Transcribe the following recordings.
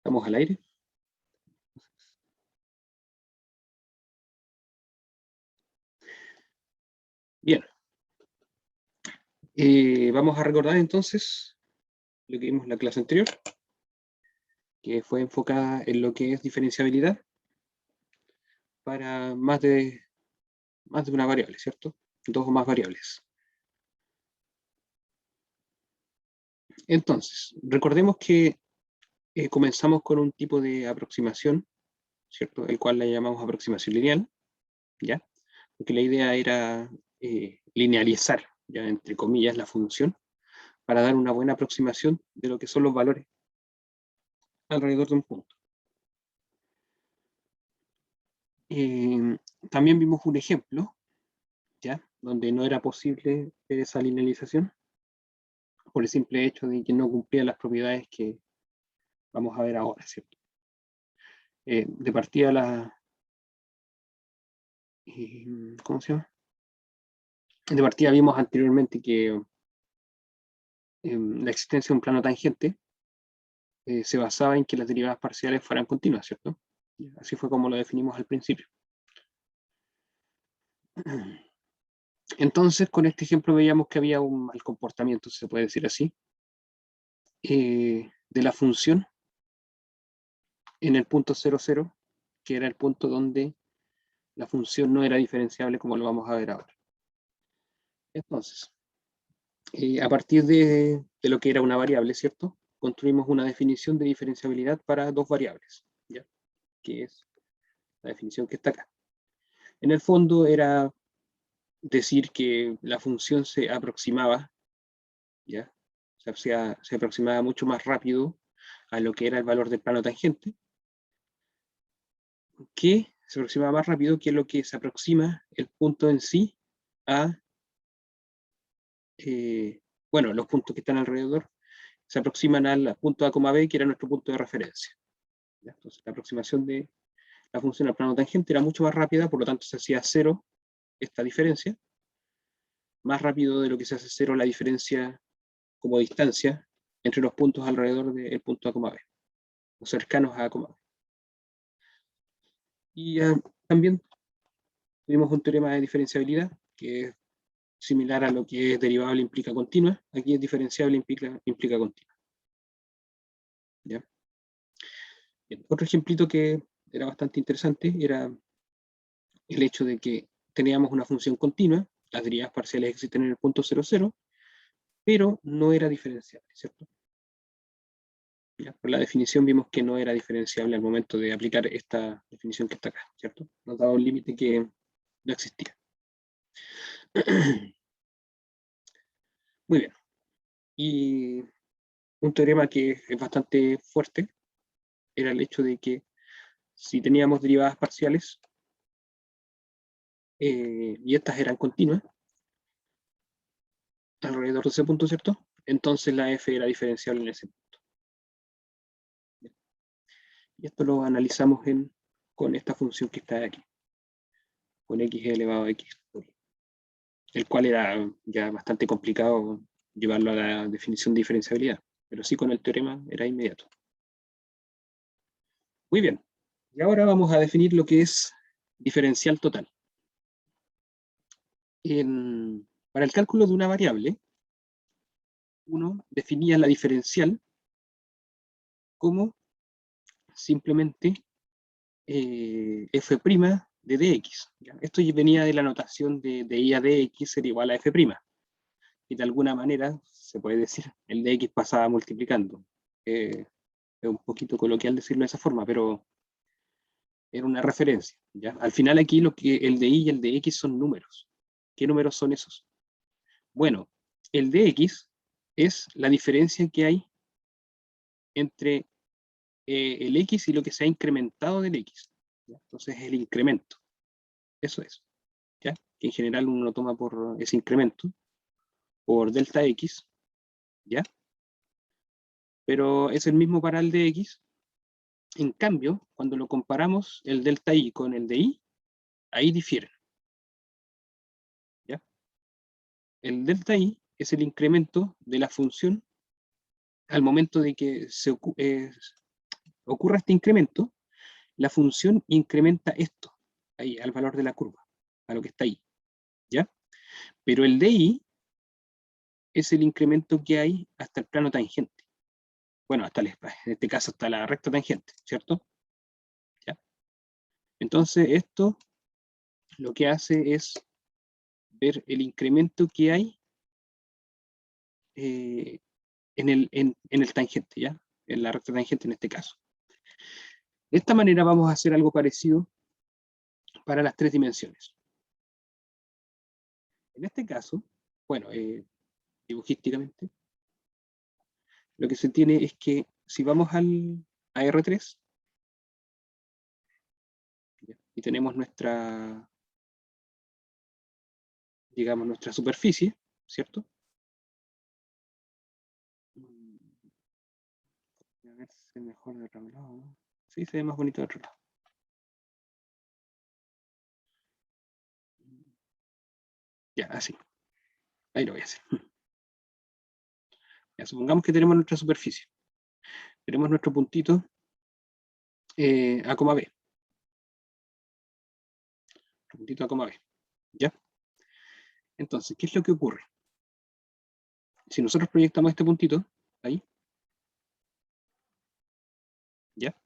¿Estamos al aire? Bien. Vamos a recordar entonces lo que vimos en la clase anterior, que fue enfocada en lo que es diferenciabilidad para más de una variable, ¿cierto? Dos o más variables. Entonces, recordemos que comenzamos con un tipo de aproximación, ¿cierto? El cual la llamamos aproximación lineal, ¿ya? Porque la idea era linealizar, ya entre comillas, la función para dar una buena aproximación de lo que son los valores alrededor de un punto. También vimos un ejemplo, ¿ya? Donde no era posible esa linealización por el simple hecho de que no cumplía las propiedades que vamos a ver ahora, ¿cierto? De partida ¿cómo se llama? De partida vimos anteriormente que la existencia de un plano tangente se basaba en que las derivadas parciales fueran continuas, ¿cierto? Así fue como lo definimos al principio. Entonces, con este ejemplo veíamos que había un mal comportamiento, si se puede decir así, de la función en el punto 0,0, que era el punto donde la función no era diferenciable, como lo vamos a ver ahora. Entonces, a partir de lo que era una variable, ¿cierto? Construimos una definición de diferenciabilidad para dos variables, ¿ya? Que es la definición que está acá. En el fondo era decir que la función se aproximaba, ¿ya? Se aproximaba mucho más rápido a lo que era el valor del plano tangente, que se aproximaba más rápido que lo que se aproxima el punto en sí a, bueno, los puntos que están alrededor se aproximan al punto A, B, que era nuestro punto de referencia. ¿Ya? Entonces, la aproximación de la función al plano tangente era mucho más rápida, por lo tanto se hacía cero esta diferencia, más rápido de lo que se hace cero la diferencia como distancia entre los puntos alrededor del punto A, B, o cercanos a A, B. Y también tuvimos un teorema de diferenciabilidad, que es similar a lo que es derivable implica continua. Aquí es diferenciable implica continua. ¿Ya? Bien. Otro ejemplito que era bastante interesante era el hecho de que teníamos una función continua, las derivadas parciales existen en el punto 0,0, pero no era diferenciable, ¿cierto? ¿Ya? Por la definición vimos que no era diferenciable al momento de aplicar esta definición que está acá, ¿cierto? Nos daba un límite que no existía. Muy bien. Y un teorema que es bastante fuerte era el hecho de que si teníamos derivadas parciales y estas eran continuas, alrededor de ese punto, ¿cierto? Entonces la f era diferenciable en ese punto. Y esto lo analizamos con esta función que está aquí, con x elevado a x, el cual era ya bastante complicado llevarlo a la definición de diferenciabilidad, pero sí con el teorema era inmediato. Muy bien, y ahora vamos a definir lo que es diferencial total. Para el cálculo de una variable, uno definía la diferencial como simplemente f' de dx. ¿Ya? Esto venía de la notación de i a dx ser igual a f'. Y de alguna manera, se puede decir, el dx pasaba multiplicando. Es un poquito coloquial decirlo de esa forma, pero era una referencia. ¿Ya? Al final aquí el de i y el de x son números. ¿Qué números son esos? Bueno, el de x es la diferencia que hay entre el x y lo que se ha incrementado del x. ¿Ya? Entonces el incremento. Eso es. ¿Ya? Que en general uno lo toma por ese incremento, por delta x, ¿ya? Pero es el mismo para el de x. En cambio, cuando lo comparamos el delta i con el de i, ahí difieren. ¿Ya? El delta i es el incremento de la función al momento de que ocurra este incremento, la función incrementa esto, ahí, al valor de la curva, a lo que está ahí, ¿ya? Pero el DI es el incremento que hay hasta el plano tangente. Bueno, en este caso hasta la recta tangente, ¿cierto? ¿Ya? Entonces esto lo que hace es ver el incremento que hay en el tangente, ¿ya? En la recta tangente en este caso. De esta manera vamos a hacer algo parecido para las tres dimensiones. En este caso, bueno, dibujísticamente, lo que se tiene es que si vamos a R3, ¿ya? Y tenemos nuestra, digamos, nuestra superficie, ¿cierto? A ver si es mejor de otro lado. Sí, se ve más bonito de otro lado. Ya, así. Ahí lo voy a hacer. Ya, supongamos que tenemos nuestra superficie. Tenemos nuestro puntito A, B. Puntito A, B. ¿Ya? Entonces, ¿qué es lo que ocurre? Si nosotros proyectamos este puntito, ahí, ¿ya?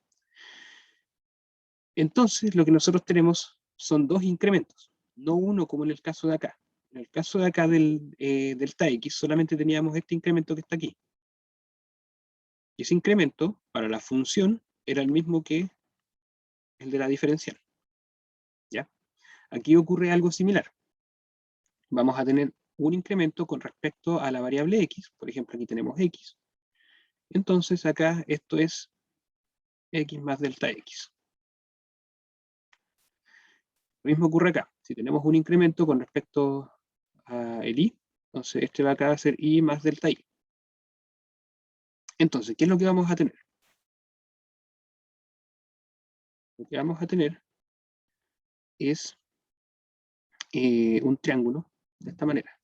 Entonces, lo que nosotros tenemos son dos incrementos, no uno como en el caso de acá. En el caso de acá del delta X, solamente teníamos este incremento que está aquí. Y ese incremento, para la función, era el mismo que el de la diferencial. ¿Ya? Aquí ocurre algo similar. Vamos a tener un incremento con respecto a la variable X. Por ejemplo, aquí tenemos X. Entonces, acá esto es X más delta X. Lo mismo ocurre acá. Si tenemos un incremento con respecto a el Y, entonces este va acá a ser Y más delta Y. Entonces, ¿qué es lo que vamos a tener? Lo que vamos a tener es un triángulo de esta manera.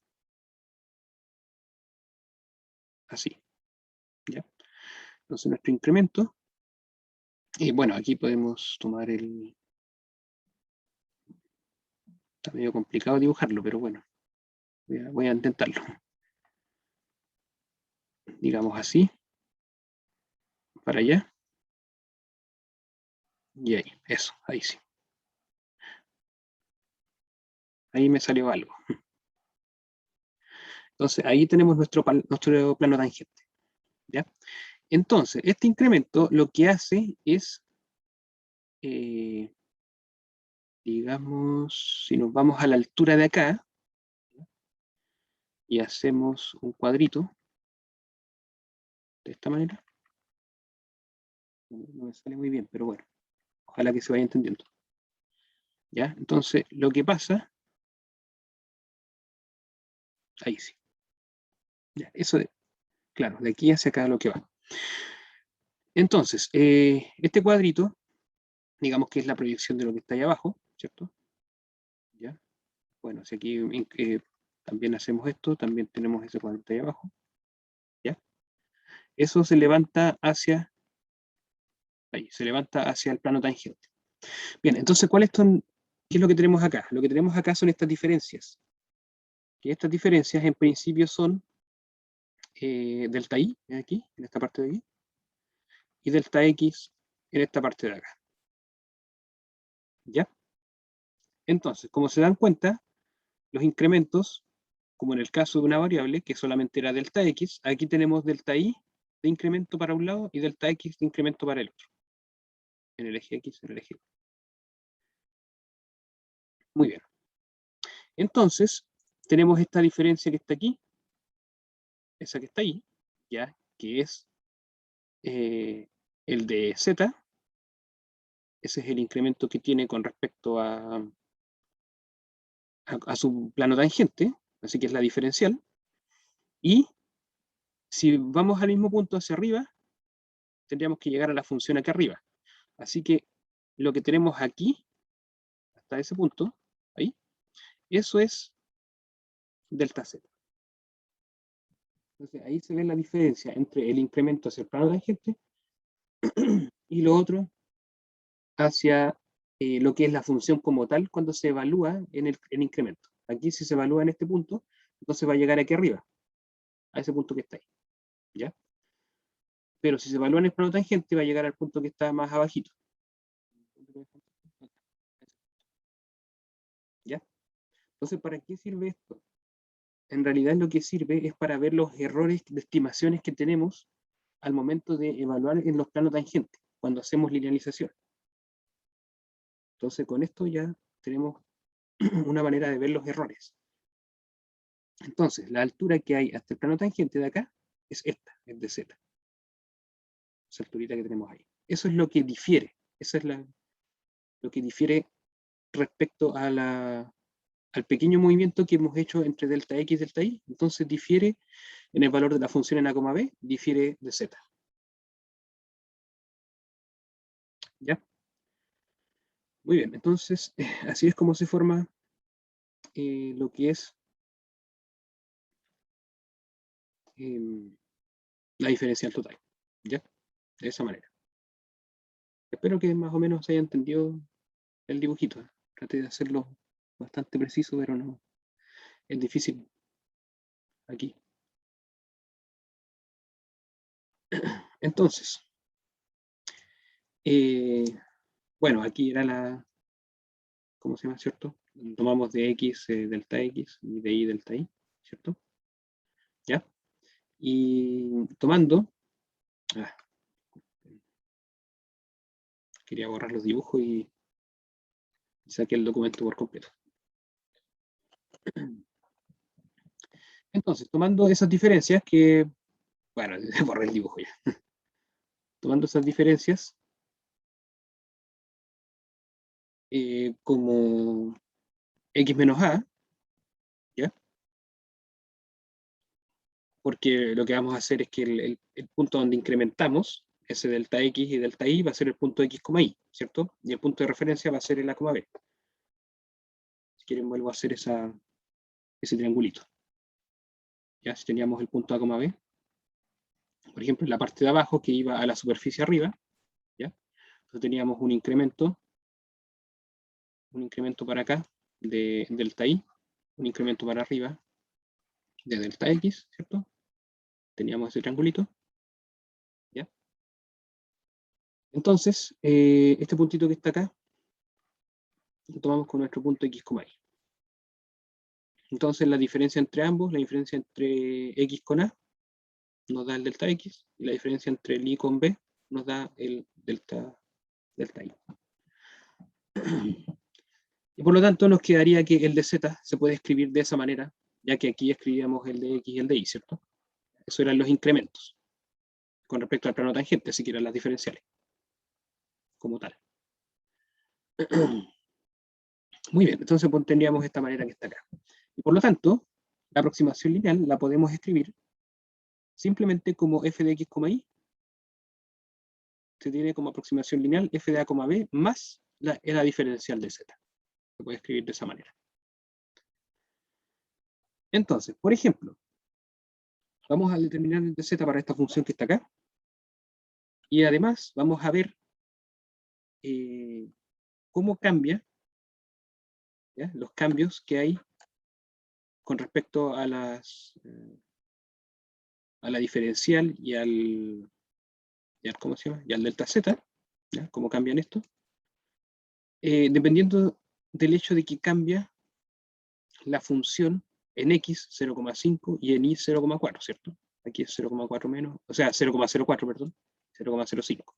Así. ¿Ya? Entonces nuestro incremento, y bueno, aquí podemos tomar el... Está medio complicado dibujarlo, pero bueno, voy a intentarlo. Digamos así, para allá, y ahí, eso, ahí sí. Ahí me salió algo. Entonces, ahí tenemos nuestro plano tangente. ¿Ya? Entonces, este incremento lo que hace es, digamos, si nos vamos a la altura de acá, y hacemos un cuadrito, de esta manera, no me sale muy bien, pero bueno, ojalá que se vaya entendiendo. ¿Ya? Entonces, lo que pasa, ahí sí. Ya, eso, claro, de aquí hacia acá lo que va. Entonces, este cuadrito, digamos que es la proyección de lo que está ahí abajo, ¿cierto? ¿Ya? Bueno, si aquí también hacemos esto, también tenemos ese cuadrito ahí abajo, ¿ya? Eso se levanta hacia, ahí, se levanta hacia el plano tangente. Bien, entonces, ¿qué es lo que tenemos acá? Lo que tenemos acá son estas diferencias. Que estas diferencias en principio son delta I, aquí, en esta parte de aquí, y delta X en esta parte de acá. ¿Ya? Entonces, como se dan cuenta, los incrementos, como en el caso de una variable que solamente era delta X, aquí tenemos delta Y de incremento para un lado y delta X de incremento para el otro. En el eje X, en el eje Y. Muy bien. Entonces, tenemos esta diferencia que está aquí, esa que está ahí, ¿ya? Que es el de Z, ese es el incremento que tiene con respecto a su plano tangente, así que es la diferencial, y si vamos al mismo punto hacia arriba, tendríamos que llegar a la función acá arriba. Así que lo que tenemos aquí, hasta ese punto, ahí, eso es delta Z. Entonces ahí se ve la diferencia entre el incremento hacia el plano tangente y lo otro hacia lo que es la función como tal cuando se evalúa en el incremento. Aquí si se evalúa en este punto, entonces va a llegar aquí arriba, a ese punto que está ahí, ¿ya? Pero si se evalúa en el plano tangente, va a llegar al punto que está más abajito. ¿Ya? Entonces, ¿para qué sirve esto? En realidad lo que sirve es para ver los errores de estimaciones que tenemos al momento de evaluar en los planos tangentes, cuando hacemos linealización. Entonces, con esto ya tenemos una manera de ver los errores. Entonces, la altura que hay hasta el plano tangente de acá es esta, es de z. Esa alturita que tenemos ahí. Eso es lo que difiere. Eso es lo que difiere respecto a al pequeño movimiento que hemos hecho entre delta x y delta y. Entonces difiere en el valor de la función en a, b, difiere de z. ¿Ya? Muy bien, entonces así es como se forma lo que es la diferencial total. ¿Ya? De esa manera. Espero que más o menos se haya entendido el dibujito. Traté de hacerlo bastante preciso, pero no. Es difícil aquí. Entonces, bueno, aquí era ¿cómo se llama, cierto? Tomamos de x delta x y de y delta y, ¿cierto? ¿Ya? Y tomando, quería borrar los dibujos y saqué el documento por completo. Entonces, tomando esas diferencias que, bueno, borré el dibujo ya. Tomando esas diferencias como x menos a, ¿ya? Porque lo que vamos a hacer es que el punto donde incrementamos ese delta x y delta y va a ser el punto x, y, ¿cierto? Y el punto de referencia va a ser el a, b. Si quieren vuelvo a hacer ese triangulito. Ya, si teníamos el punto a, b, por ejemplo, en la parte de abajo que iba a la superficie arriba, ¿ya? Entonces teníamos un incremento para acá de delta y, un incremento para arriba de delta x, ¿cierto? Teníamos ese triangulito, ¿ya? Entonces, este puntito que está acá, lo tomamos con nuestro punto x, y. Entonces, la diferencia entre ambos, la diferencia entre x con a, nos da el delta x, y la diferencia entre el y con b, nos da el delta y. Y por lo tanto, nos quedaría que el de z se puede escribir de esa manera, ya que aquí escribíamos el de x y el de y, ¿cierto? Eso eran los incrementos, con respecto al plano tangente, así que eran las diferenciales, como tal. Muy bien, entonces pues, tendríamos esta manera que está acá. Y por lo tanto, la aproximación lineal la podemos escribir simplemente como f de x, y, se tiene como aproximación lineal f de a, b más la diferencial de z. Se puede escribir de esa manera. Entonces, por ejemplo, vamos a determinar el de z para esta función que está acá. Y además vamos a ver cómo cambia, ¿ya? Los cambios que hay con respecto a la diferencial y ¿cómo se llama? Y al delta z, ¿ya? Cómo cambian esto. Dependiendo del hecho de que cambia la función en x 0,5 y en y 0,4, ¿cierto? Aquí es 0,4 menos, o sea, 0,04, perdón, 0,05.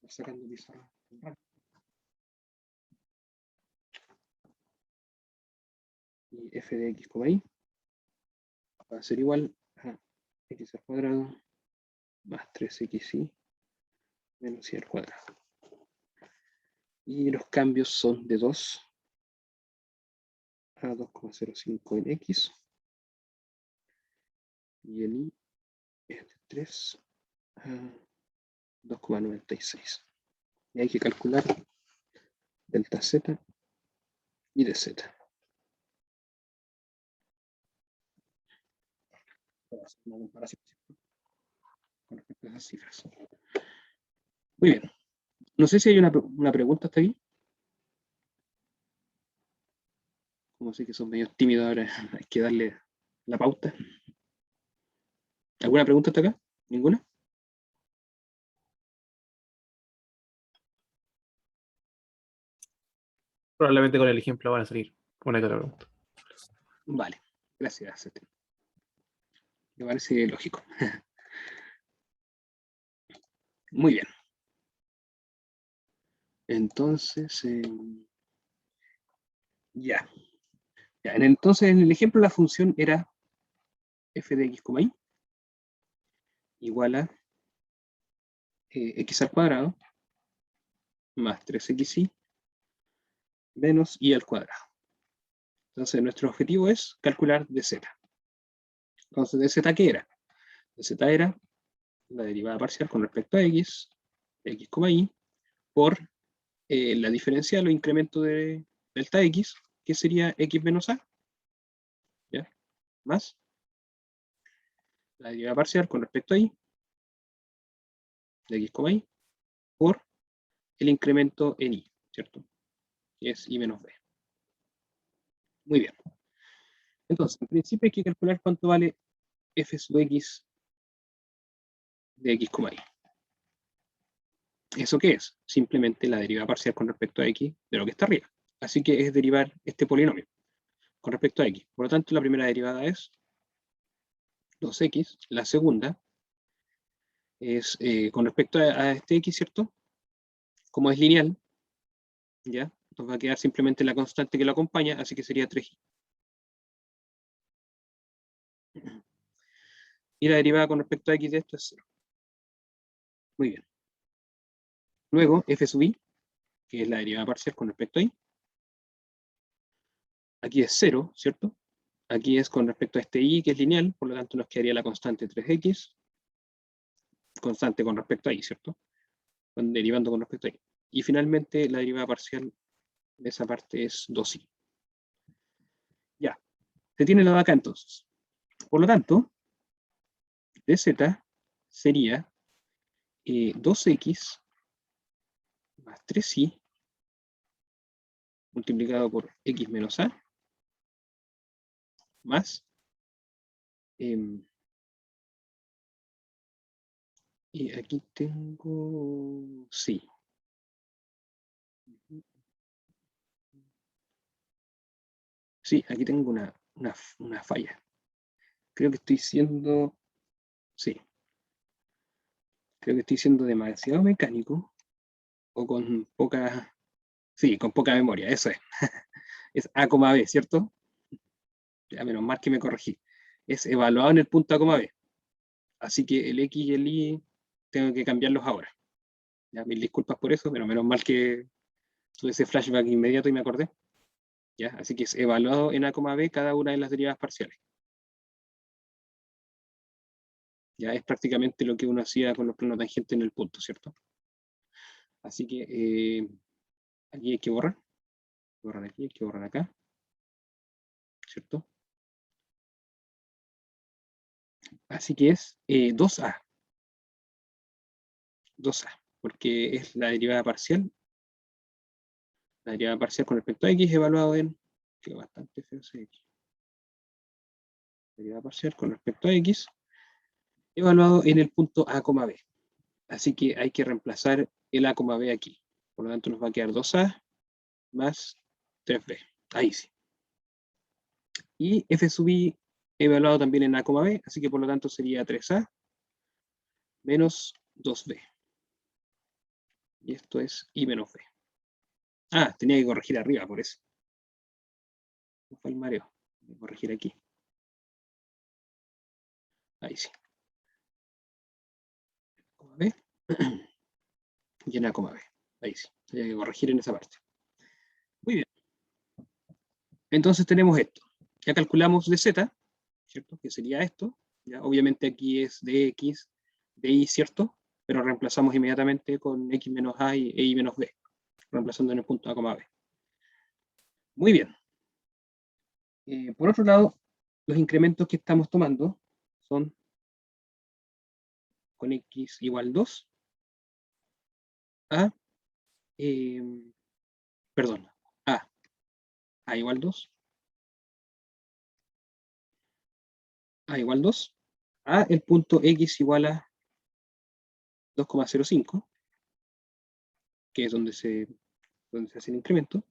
Sacando pizarra. Y f de x, y va a ser igual a x al cuadrado más 3xy menos y al cuadrado. Y los cambios son de 2 a 2,05 en x. Y el y es de 3 a 2,96. Y hay que calcular delta z y de z. Para hacer una comparación, ¿cierto? Con respecto a esas cifras. Muy bien. No sé si hay una pregunta hasta aquí. Como sé que son medio tímidos ahora, hay que darle la pauta. ¿Alguna pregunta hasta acá? ¿Ninguna? Probablemente con el ejemplo van a salir una que otra pregunta. Vale, gracias. Me parece lógico. Muy bien. Entonces, ya. Entonces, en el ejemplo, la función era f de x, y igual a x al cuadrado más 3xy menos y al cuadrado. Entonces, nuestro objetivo es calcular dz. Entonces, dz, ¿qué era? Dz era la derivada parcial con respecto a x, y, por la diferencial o incremento de delta x, que sería x menos a, ¿ya? Más la derivada parcial con respecto a y, de x, y, por el incremento en y, ¿cierto? Que es y menos b. Muy bien. Entonces, en principio hay que calcular cuánto vale f sub x de x, y. ¿Eso qué es? Simplemente la derivada parcial con respecto a x de lo que está arriba. Así que es derivar este polinomio con respecto a x. Por lo tanto, la primera derivada es 2x, la segunda es con respecto a este x, ¿cierto? Como es lineal, ¿ya? Nos va a quedar simplemente la constante que lo acompaña, así que sería 3y. Y la derivada con respecto a x de esto es 0. Muy bien. Luego, f sub i, que es la derivada parcial con respecto a y. Aquí es 0, ¿cierto? Aquí es con respecto a este y, que es lineal, por lo tanto nos quedaría la constante 3x, constante con respecto a y, ¿cierto? Derivando con respecto a y. Y finalmente la derivada parcial de esa parte es 2y. Ya, se tiene la de acá entonces. Por lo tanto, dz sería 2x más 3y multiplicado por x menos a más y aquí tengo sí. Sí, aquí tengo una falla. Creo que estoy siendo sí. Creo que estoy siendo demasiado mecánico o con poca sí, con poca memoria, eso es. Es a, b, ¿cierto? Ya menos mal que me corregí. Es evaluado en el punto a, b. Así que el x y el y tengo que cambiarlos ahora. Ya, mil disculpas por eso, pero menos mal que tuve ese flashback inmediato y me acordé. ¿Ya? Así que es evaluado en a, b cada una de las derivadas parciales. Ya es prácticamente lo que uno hacía con los planos tangentes en el punto, ¿cierto? Así que aquí hay que borrar. Borrar aquí, hay que borrar acá. ¿Cierto? Así que es 2a. 2a, porque es la derivada parcial. La derivada parcial con respecto a x evaluado en... Que bastante feo ese x. Derivada parcial con respecto a x evaluado en el punto a, b. Así que hay que reemplazar el a, b aquí. Por lo tanto nos va a quedar 2a más 3b. Ahí sí. Y f sub i evaluado también en a, b, así que por lo tanto sería 3a menos 2b. Y esto es i menos b. Ah, tenía que corregir arriba, por eso. No fue el mareo. Voy a corregir aquí. Ahí sí. B. Y en a, b. Ahí sí. Tenía que corregir en esa parte. Muy bien. Entonces tenemos esto. Ya calculamos de z, ¿cierto? Que sería esto. ¿Ya? Obviamente aquí es de x, de y, ¿cierto? Pero reemplazamos inmediatamente con x menos a e y menos b. Reemplazando en el punto a, b. Muy bien. Por otro lado, los incrementos que estamos tomando son con x igual 2 a, perdón, a igual 2, a igual 2, a el punto x igual a 2,05, que es donde se hace el incremento,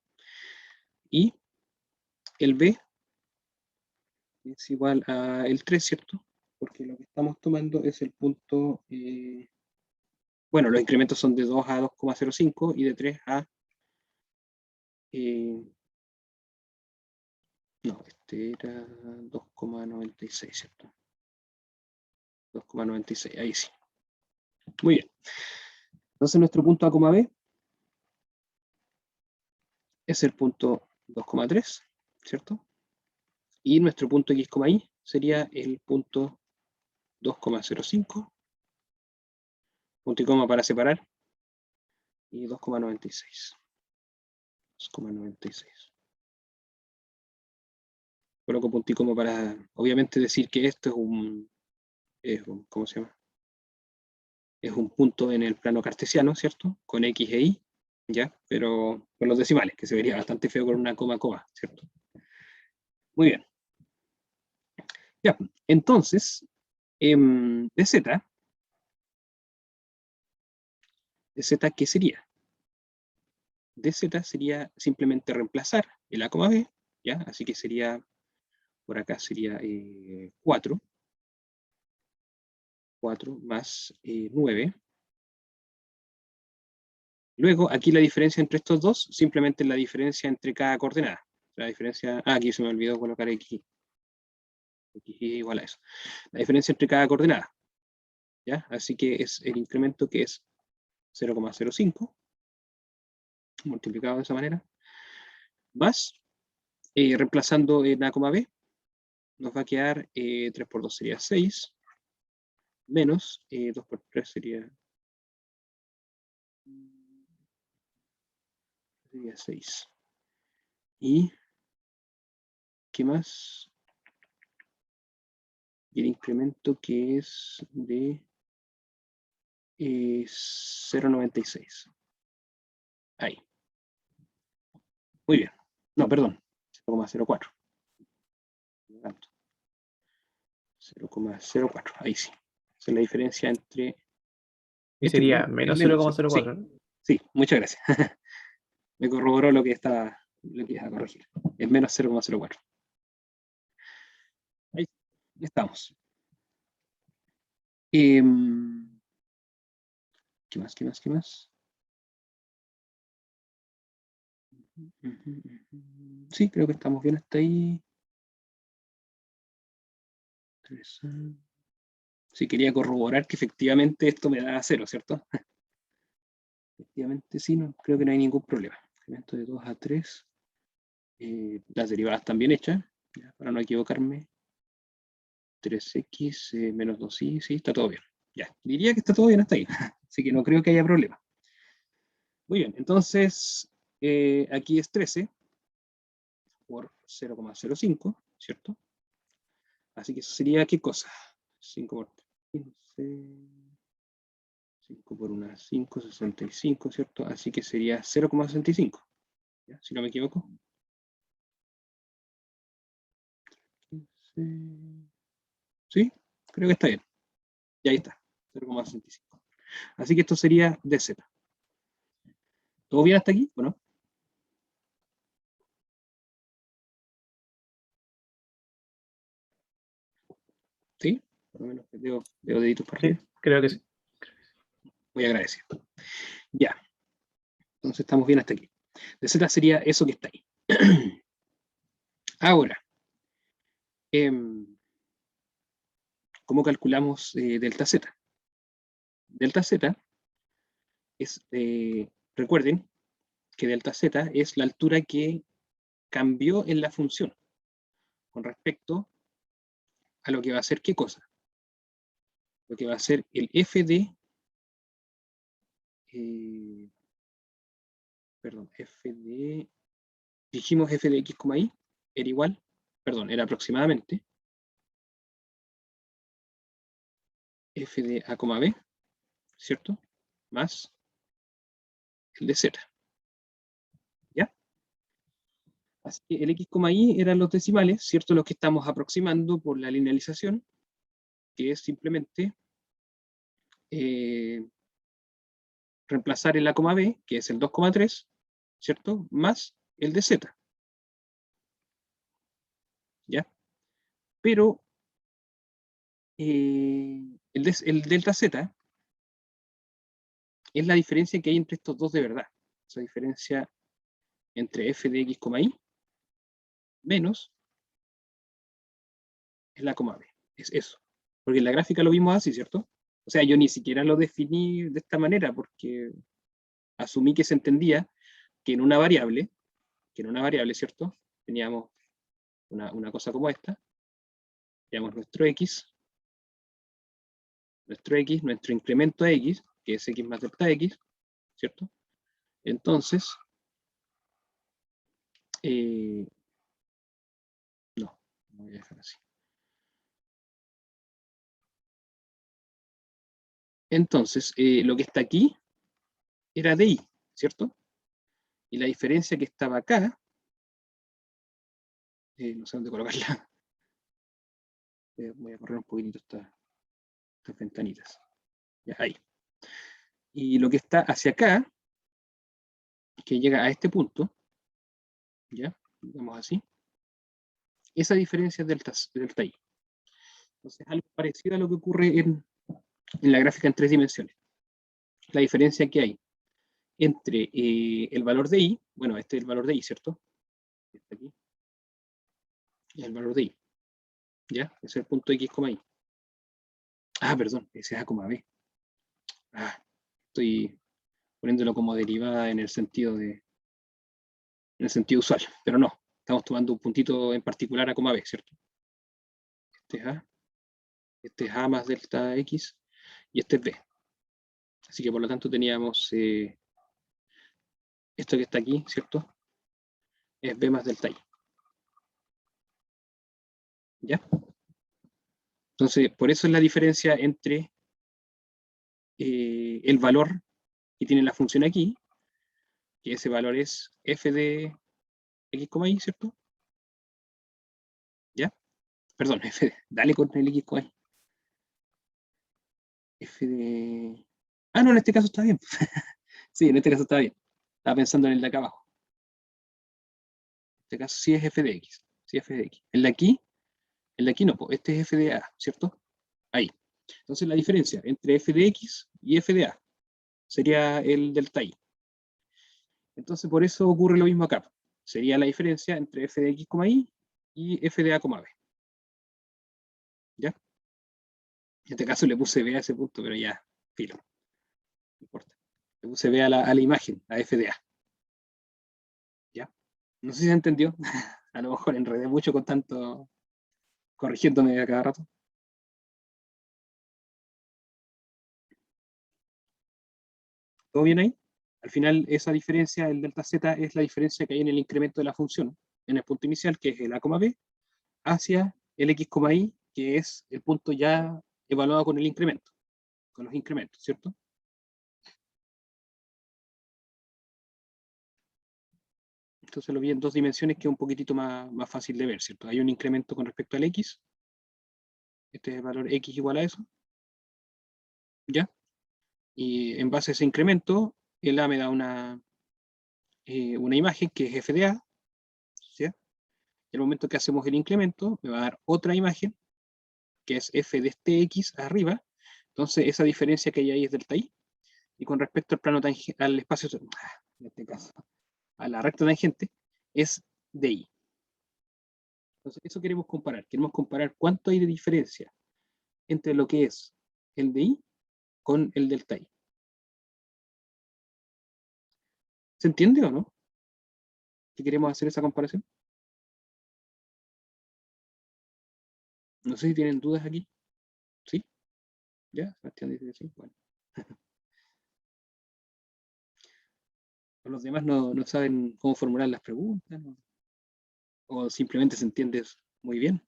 y el b es igual a el 3, ¿cierto? Porque lo que estamos tomando es el punto, bueno, los incrementos son de 2 a 2,05 y de 3 a, no, este era 2,96, ¿cierto? 2,96, ahí sí. Muy bien. Entonces nuestro punto A, B es el punto 2,3, ¿cierto? Y nuestro punto X, Y sería el punto 2,05, punto y coma para separar, y 2,96. 2,96. Coloco punto y coma para, obviamente, decir que esto ¿cómo se llama? Es un punto en el plano cartesiano, ¿cierto? Con X e Y, ¿ya? Pero con los decimales, que se vería bastante feo con una coma, ¿cierto? Muy bien. Ya, entonces, dz, ¿qué sería? Dz sería simplemente reemplazar el A, B, ¿ya? Así que sería, por acá sería 4 más 9. Luego, aquí la diferencia entre estos dos, simplemente la diferencia entre cada coordenada. La diferencia, aquí se me olvidó colocar X. X igual a eso. La diferencia entre cada coordenada, ¿ya? Así que es el incremento que es 0,05, multiplicado de esa manera, más, reemplazando en A, B, nos va a quedar 3 por 2 sería 6, menos 2 por 3 sería 6. ¿Y qué más? Y el incremento que es de 0,96. Ahí. Muy bien. No, perdón. 0,04. 0,04. Ahí sí. Esa es la diferencia entre Y este sería punto. Es menos menos, ¿cierto? Sí, 0,04, ¿no? sí, muchas gracias. Me corroboró lo que iba a corregir. Es menos 0,04. Ahí estamos. ¿Qué más? ¿Qué más? ¿Qué más? Sí, creo que estamos bien hasta ahí. Sí, quería corroborar que efectivamente esto me da 0, ¿cierto? Efectivamente sí, no, creo que no hay ningún problema. Incremento de 2 a 3. Las derivadas están bien hechas, ya, para no equivocarme. 3x menos 2y, sí, está todo bien. Ya, diría que está todo bien hasta ahí. Así que no creo que haya problema. Muy bien, entonces aquí es 13 por 0,05, ¿cierto? Así que eso sería, ¿qué cosa? 5 por 15, 5 por 1, 5, 65, ¿cierto? Así que sería 0,65, ¿ya? Si no me equivoco. 15, sí, creo que está bien. Y ahí está, 0,65. Así que esto sería dz. ¿Todo bien hasta aquí o no? ¿Sí? Por lo menos veo deditos para Sí, arriba. creo que sí. Muy agradecido. Ya, entonces estamos bien hasta aquí. Dz sería eso que está ahí. Ahora, ¿cómo calculamos delta z? Delta z es, recuerden que delta z es la altura que cambió en la función con respecto a lo que va a ser qué cosa. Lo que va a ser el f de, perdón, f de, dijimos f de x, y era igual, perdón, era aproximadamente f de a, b, ¿cierto? Más el de z. ¿Ya? Así que el x, y eran los decimales, ¿cierto? Los que estamos aproximando por la linealización, que es simplemente reemplazar el a, b, que es el 2,3, ¿cierto? Más el de z. ¿Ya? Pero el delta z es la diferencia que hay entre estos dos de verdad. Esa diferencia entre f de x, y menos el a, b. Es eso. Porque en la gráfica lo vimos así, ¿cierto? O sea, yo ni siquiera lo definí de esta manera porque asumí que se entendía que en una variable, ¿cierto? Teníamos una cosa como esta. Teníamos nuestro incremento a x, que es x más delta x, ¿cierto? Entonces, no voy a dejar así. Entonces, lo que está aquí era de y, ¿cierto? Y la diferencia que estaba acá, no sé dónde colocarla, voy a correr un poquitito estas ventanitas. Ya, ahí. Y lo que está hacia acá, que llega a este punto, ya, digamos así, esa diferencia es delta I. Entonces, algo parecido a lo que ocurre en la gráfica en 3 dimensiones. La diferencia que hay entre el valor de I, bueno, este es el valor de I, ¿cierto? Este aquí, y el valor de I, ¿ya? Ese es el punto X, Y. Ah, perdón, ese es A, B. Ah, estoy poniéndolo como derivada en el sentido usual, pero no, estamos tomando un puntito en particular A, B, ¿cierto? Este es A más delta X, y este es B. Así que por lo tanto teníamos esto que está aquí, ¿cierto? Es B más delta Y. ¿Ya? Entonces, por eso es la diferencia entre el valor que tiene la función aquí, que ese valor es f de x, y, ¿cierto? ¿Ya? Perdón, dale con el x, y. F de... Ah, no, en este caso está bien. Sí, en este caso está bien. Estaba pensando en el de acá abajo. En este caso sí es f de x. Sí, f de x. El de aquí no, pues este es f de a, ¿cierto? Ahí. Entonces la diferencia entre f de x y f de a sería el delta i. Entonces por eso ocurre lo mismo acá. Sería la diferencia entre f de x, y f de a, b. ¿Ya? En este caso le puse b a ese punto, pero ya, filo. No importa. Le puse b a la imagen, a f de a. ¿Ya? No sé si se entendió. A lo mejor enredé mucho con tanto corrigiéndome a cada rato. ¿Todo bien ahí? Al final, esa diferencia, el delta z, es la diferencia que hay en el incremento de la función, en el punto inicial, que es el a, b, hacia el x, y, que es el punto ya evaluado con el incremento, con los incrementos, ¿cierto? Entonces lo vi en dos dimensiones, que es un poquitito más fácil de ver, ¿cierto? Hay un incremento con respecto al x, este es el valor x igual a eso, ¿ya? Y en base a ese incremento, el a me da una imagen que es f de a, ¿sí? Y al momento que hacemos el incremento, me va a dar otra imagen, que es f de este x arriba. Entonces esa diferencia que hay ahí es delta i. Y con respecto al plano al espacio, en este caso, a la recta tangente, es di. Entonces eso queremos comparar. Queremos comparar cuánto hay de diferencia entre lo que es el di con el delta i. ¿Se entiende o no? ¿Que queremos hacer esa comparación? No sé si tienen dudas aquí. ¿Sí? ¿Ya? Sebastián dice que sí. Bueno. Los demás no saben cómo formular las preguntas, ¿no? O simplemente se entiende muy bien.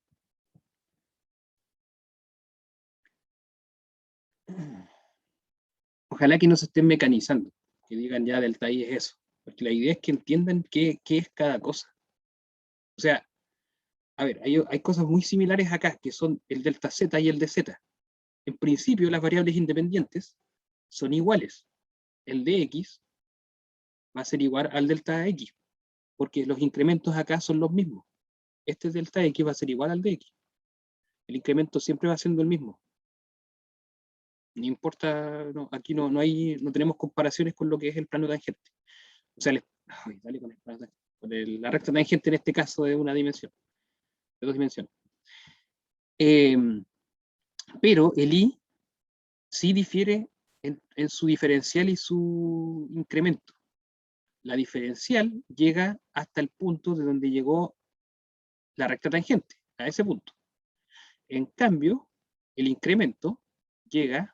Ojalá que no se estén mecanizando, que digan ya delta I es eso, porque la idea es que entiendan qué es cada cosa. O sea, a ver, hay cosas muy similares acá, que son el delta Z y el dz. En principio, las variables independientes son iguales. El de X va a ser igual al delta X, porque los incrementos acá son los mismos. Este delta X va a ser igual al de X. El incremento siempre va siendo el mismo. No importa, no, aquí no tenemos comparaciones con lo que es el plano tangente. O sea, dale con el plano tangente, con la recta tangente en este caso de una dimensión, de 2 dimensiones. Pero el I sí difiere en su diferencial y su incremento. La diferencial llega hasta el punto de donde llegó la recta tangente, a ese punto. En cambio, el incremento llega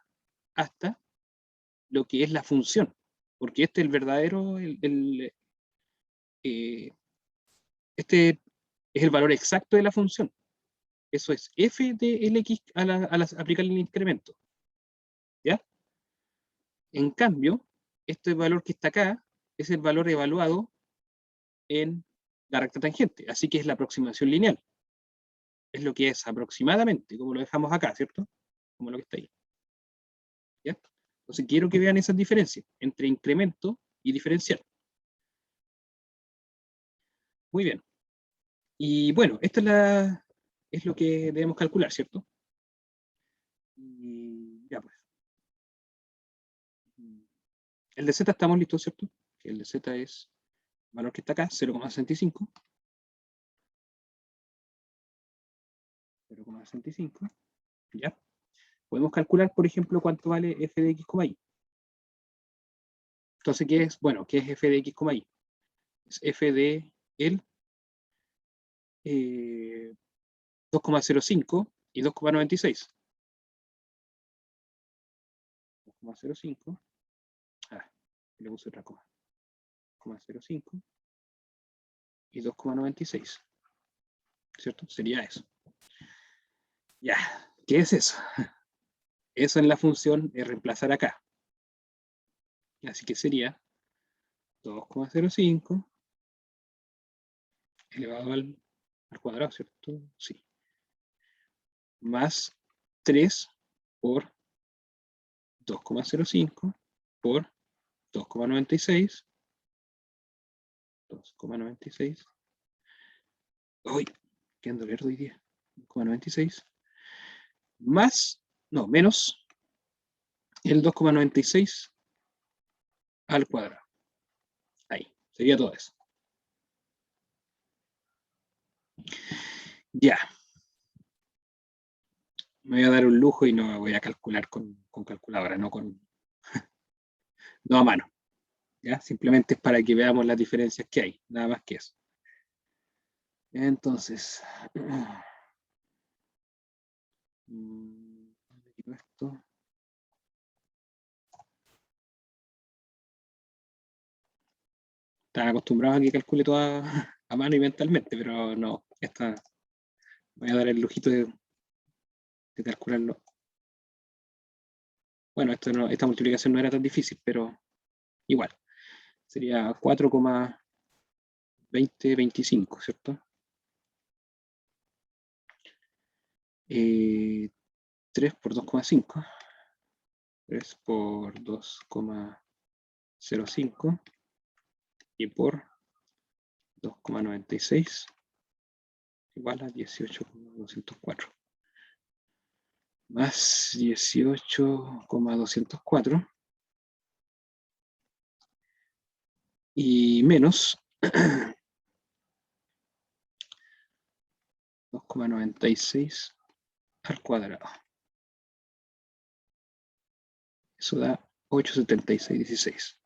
hasta lo que es la función, porque este es el verdadero, este es el valor exacto de la función. Eso es f de Lx al aplicarle el incremento. ¿Ya? En cambio, este valor que está acá es el valor evaluado en la recta tangente, así que es la aproximación lineal. Es lo que es aproximadamente, como lo dejamos acá, ¿cierto? Como lo que está ahí. ¿Ya? Entonces quiero que vean esas diferencias entre incremento y diferencial. Muy bien. Y bueno, esto es lo que debemos calcular, ¿cierto? Y ya pues. El de z estamos listos, ¿cierto? El de z es el valor que está acá, 0,65. 0,65. ¿Ya? Podemos calcular, por ejemplo, cuánto vale f de x, y. Entonces, ¿qué es? Bueno, ¿qué es f de x, y? Es f de el 2,05 y 2,96. 2,05. Le puse otra cosa. 2,05 y 2,96. ¿Cierto? Sería eso. Ya, ¿qué es eso? Eso en la función es reemplazar acá. Así que sería 2,05 elevado al cuadrado, ¿cierto? Sí. Más 3 por 2,05 por 2,96. 2,96. Uy, qué ando lerdo hoy día. 2,96. Más, no, menos el 2,96 al cuadrado. Ahí, sería todo eso. Ya. Me voy a dar un lujo y no voy a calcular con calculadora, no no a mano. ¿Ya? Simplemente es para que veamos las diferencias que hay, nada más que eso. Entonces, esto. Están acostumbrados a que calcule todo a mano y mentalmente, pero no, voy a dar el lujito de calcularlo. Bueno, esta multiplicación no era tan difícil, pero igual. Sería 4,2025, ¿cierto? 3 por 2,5. 3 por 2,05 y por 2,96 igual a 18,204. Más 18,204 y menos 2,96 al cuadrado. Eso da 8,7616.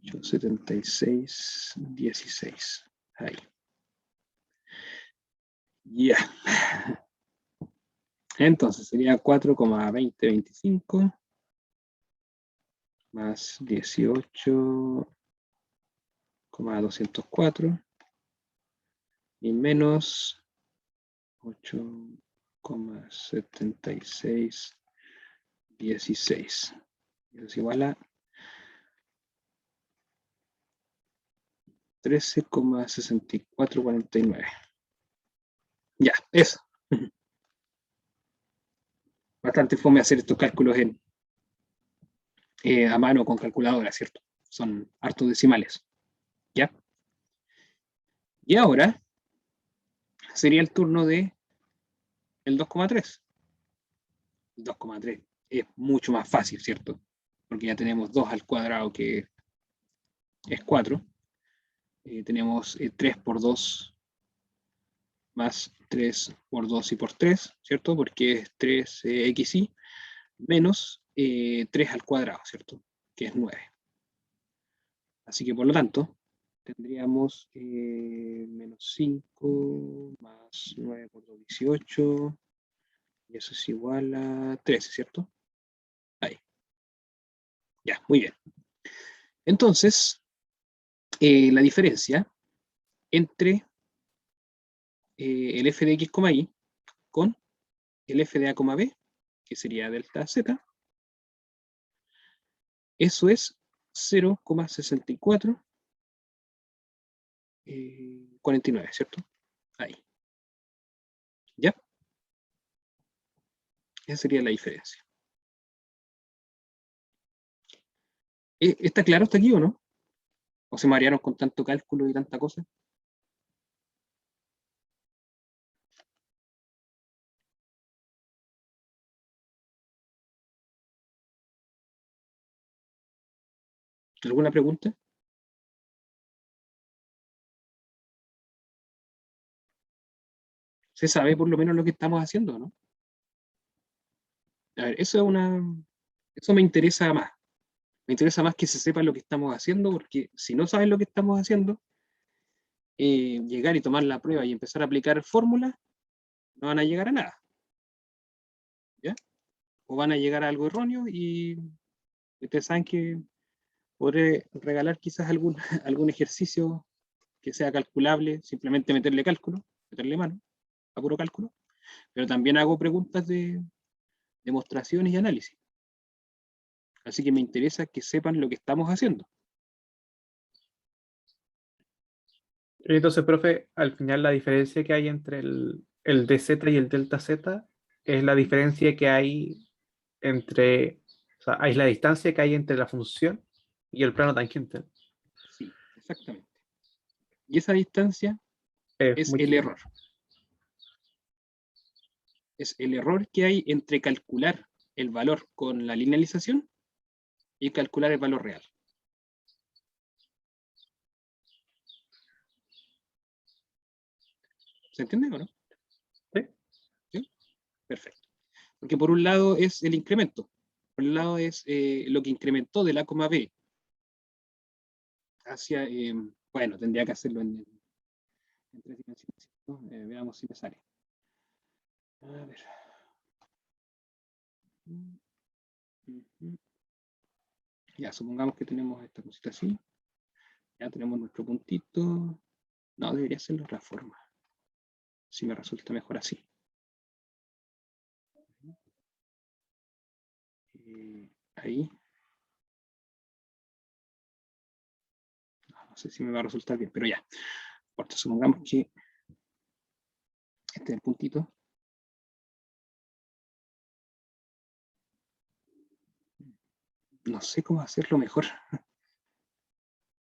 8,7616. Ahí. Ya. Entonces sería 4,2025 más 18,204 y menos 8,7616. Eso es igual a 13,6449. Ya, eso. Bastante fome hacer estos cálculos a mano con calculadora, ¿cierto? Son hartos decimales. ¿Ya? Y ahora sería el turno de el 2,3. El 2,3 es mucho más fácil, ¿cierto? Porque ya tenemos 2 al cuadrado, que es 4. Tenemos 3 por 2 más 3 por 2 y por 3, ¿cierto? Porque es 3xy menos 3 al cuadrado, ¿cierto? Que es 9. Así que por lo tanto, tendríamos menos 5 más 9 por 2, 18. Y eso es igual a 13, ¿cierto? Ahí. Ya, muy bien. Entonces, la diferencia entre el f de x, y con el f de a, b, que sería delta z, eso es 0,6449, ¿cierto? Ahí. ¿Ya? Esa sería la diferencia. ¿Está claro hasta aquí o no? ¿O se marearon con tanto cálculo y tanta cosa? ¿Alguna pregunta? ¿Se sabe por lo menos lo que estamos haciendo, no? A ver, eso me interesa más. Me interesa más que se sepa lo que estamos haciendo, porque si no saben lo que estamos haciendo, llegar y tomar la prueba y empezar a aplicar fórmulas, no van a llegar a nada. ¿Ya? O van a llegar a algo erróneo y ustedes saben que podré regalar quizás algún, algún ejercicio que sea calculable, simplemente meterle cálculo, meterle mano, a puro cálculo, pero también hago preguntas de demostraciones y análisis. Así que me interesa que sepan lo que estamos haciendo. Entonces, profe, al final la diferencia que hay entre el dz y el delta z es la diferencia que hay entre, o sea, es la distancia que hay entre la función y el plano tangente. Sí, exactamente. Y esa distancia Es es muy el chiquita. error. Es el error que hay entre calcular el valor con la linealización y calcular el valor real. ¿Se entiende o no? ¿Sí? ¿Sí? Perfecto. Porque por un lado es el incremento, por un lado es lo que incrementó del A, B hacia, bueno, tendría que hacerlo en tres dimensiones, ¿no? Veamos si me sale. A ver. Ya, supongamos que tenemos esta cosita así. Ya tenemos nuestro puntito. No, debería ser de otra forma. Si me resulta mejor así. Ahí. No sé si me va a resultar bien, pero ya. Porque supongamos que este es el puntito. No sé cómo hacerlo mejor.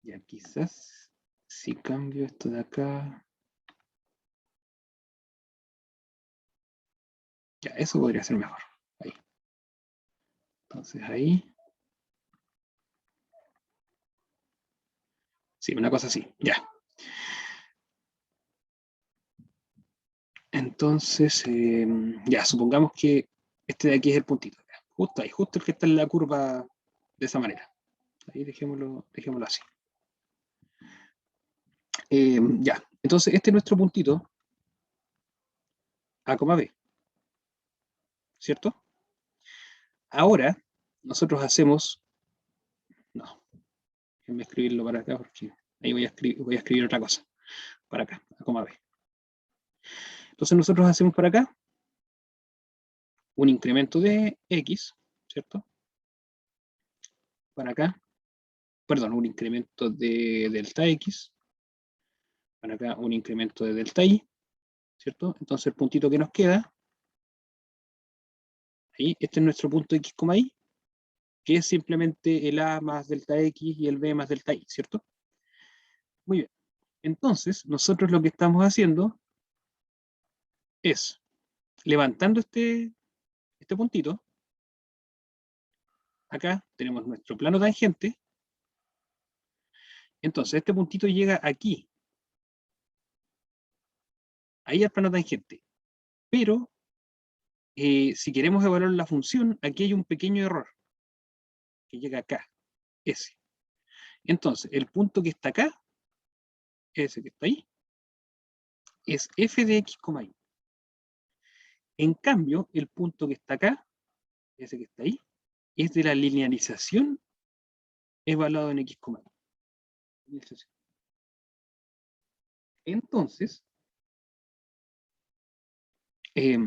Ya, quizás si cambio esto de acá. Ya, eso podría ser mejor. Ahí. Entonces ahí. Sí, una cosa así. Ya. Entonces, ya, supongamos que este de aquí es el puntito. Justo ahí, justo el que está en la curva de esa manera. Ahí dejémoslo así. Ya, entonces este es nuestro puntito A, B, ¿cierto? Ahora, nosotros hacemos, no, déjenme escribirlo para acá porque ahí voy a escribir otra cosa, para acá, A, B. Entonces nosotros hacemos para acá un incremento de X, ¿cierto? para acá, perdón, un incremento de delta X, para acá un incremento de delta Y, ¿cierto? Entonces el puntito que nos queda, ahí, este es nuestro punto X, Y, que es simplemente el A más delta X y el B más delta Y, ¿cierto? Muy bien. Entonces, nosotros lo que estamos haciendo es levantando este puntito. Acá tenemos nuestro plano tangente. Entonces, este puntito llega aquí. Ahí al plano tangente. Pero, si queremos evaluar la función, aquí hay un pequeño error. Que llega acá. Ese. Entonces, el punto que está acá, ese que está ahí, es f de x, y. En cambio, el punto que está acá, ese que está ahí, es de la linealización evaluado en x, y. Entonces, eh,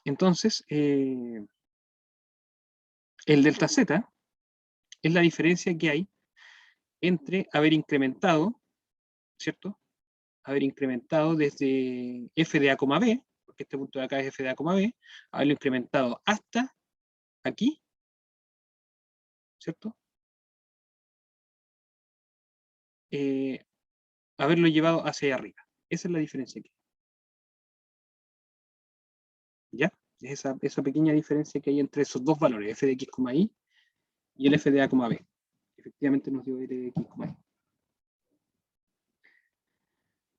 entonces el delta z es la diferencia que hay entre haber incrementado, ¿cierto? Haber incrementado desde f de a, b, porque este punto de acá es f de a, b, haberlo incrementado hasta aquí, ¿cierto? Haberlo llevado hacia arriba. Esa es la diferencia aquí. ¿Ya? Es esa pequeña diferencia que hay entre esos dos valores, f de x, y, y el f de a, b. Efectivamente nos dio f de x, y.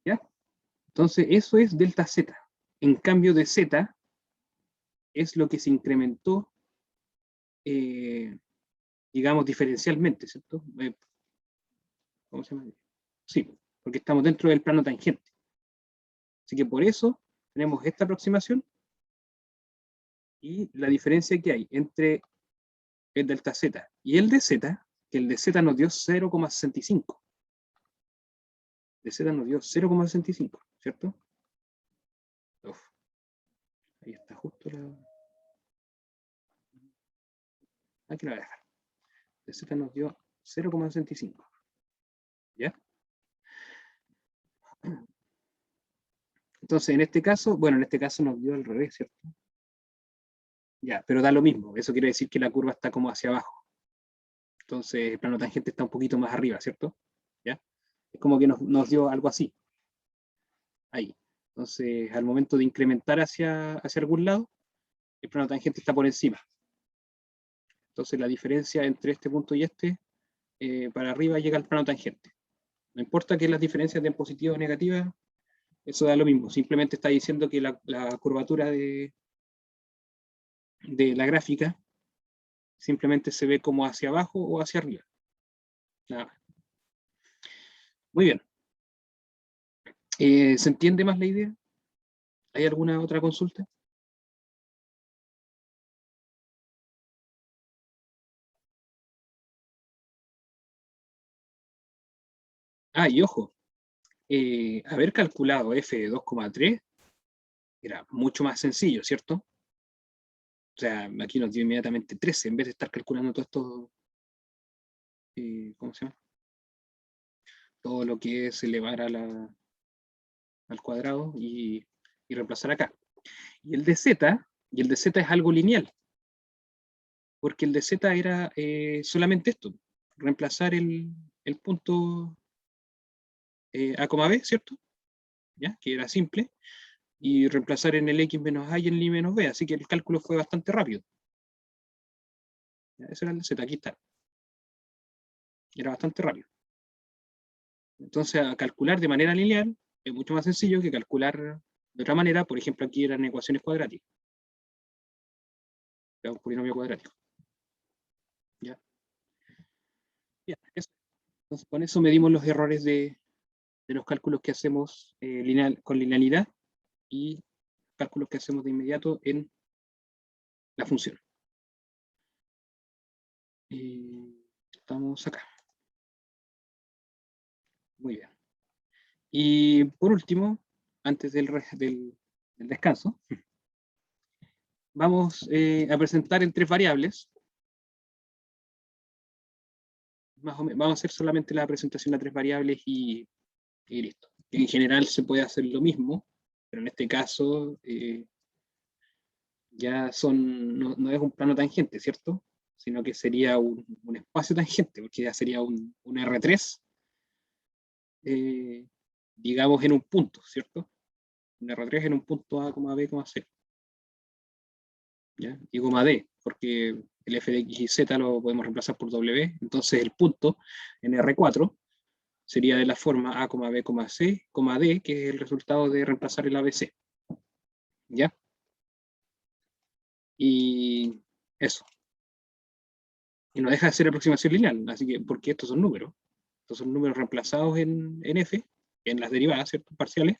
¿Ya? Entonces, eso es delta z. En cambio de z, es lo que se incrementó, digamos, diferencialmente, ¿cierto? ¿Cómo se llama? Sí, porque estamos dentro del plano tangente. Así que por eso tenemos esta aproximación y la diferencia que hay entre el delta z y el de z, que el de z nos dio 0,65. De z nos dio 0,65, ¿cierto? Uf. Ahí está justo la... Aquí la voy a dejar. De z nos dio 0,65. ¿Ya? Entonces, en este caso, bueno, en este caso nos dio al revés, ¿cierto? Ya, pero da lo mismo. Eso quiere decir que la curva está como hacia abajo. Entonces, el plano tangente está un poquito más arriba, ¿cierto? ¿Ya? Es como que nos dio algo así. Ahí. Entonces, al momento de incrementar hacia algún lado, el plano tangente está por encima. Entonces, la diferencia entre este punto y este, para arriba llega al plano tangente. No importa que las diferencias den positivas o negativas, eso da lo mismo. Simplemente está diciendo que la curvatura de la gráfica simplemente se ve como hacia abajo o hacia arriba. Nada más. Muy bien. ¿Se entiende más la idea? ¿Hay alguna otra consulta? Ah, y ojo, haber calculado f de 2,3 era mucho más sencillo, ¿cierto? O sea, aquí nos dio inmediatamente 13, en vez de estar calculando todo esto, ¿cómo se llama? Todo lo que es elevar al cuadrado y reemplazar acá. Y el de z es algo lineal, porque el de z era solamente esto, reemplazar el punto a, b, ¿cierto? ¿Ya? Que era simple, y reemplazar en el x menos a y en el y menos b, así que el cálculo fue bastante rápido. ¿Ya? Ese era el de z, aquí está. Era bastante rápido. Entonces, a calcular de manera lineal es mucho más sencillo que calcular de otra manera. Por ejemplo, aquí eran ecuaciones cuadráticas. Un polinomio cuadrático. ¿Ya? Bien, eso. Entonces, con eso medimos los errores de los cálculos que hacemos con linealidad y cálculos que hacemos de inmediato en la función. Estamos acá. Muy bien. Y por último, antes del descanso, vamos a presentar en tres variables más o menos, vamos a hacer solamente la presentación a 3 variables y listo. En general se puede hacer lo mismo, pero en este caso ya no es un plano tangente, ¿cierto? Sino que sería un espacio tangente, porque ya sería un R3, digamos en un punto, ¿cierto? Un R3 en un punto A, B, C. ¿Ya? Y coma D, porque el f de x y z lo podemos reemplazar por W, entonces el punto en R4 sería de la forma A, B, C, D, que es el resultado de reemplazar el ABC. ¿Ya? Y eso. Y no deja de ser aproximación lineal, así que, porque estos son números. Estos son números reemplazados en F, en las derivadas, ¿cierto? Parciales.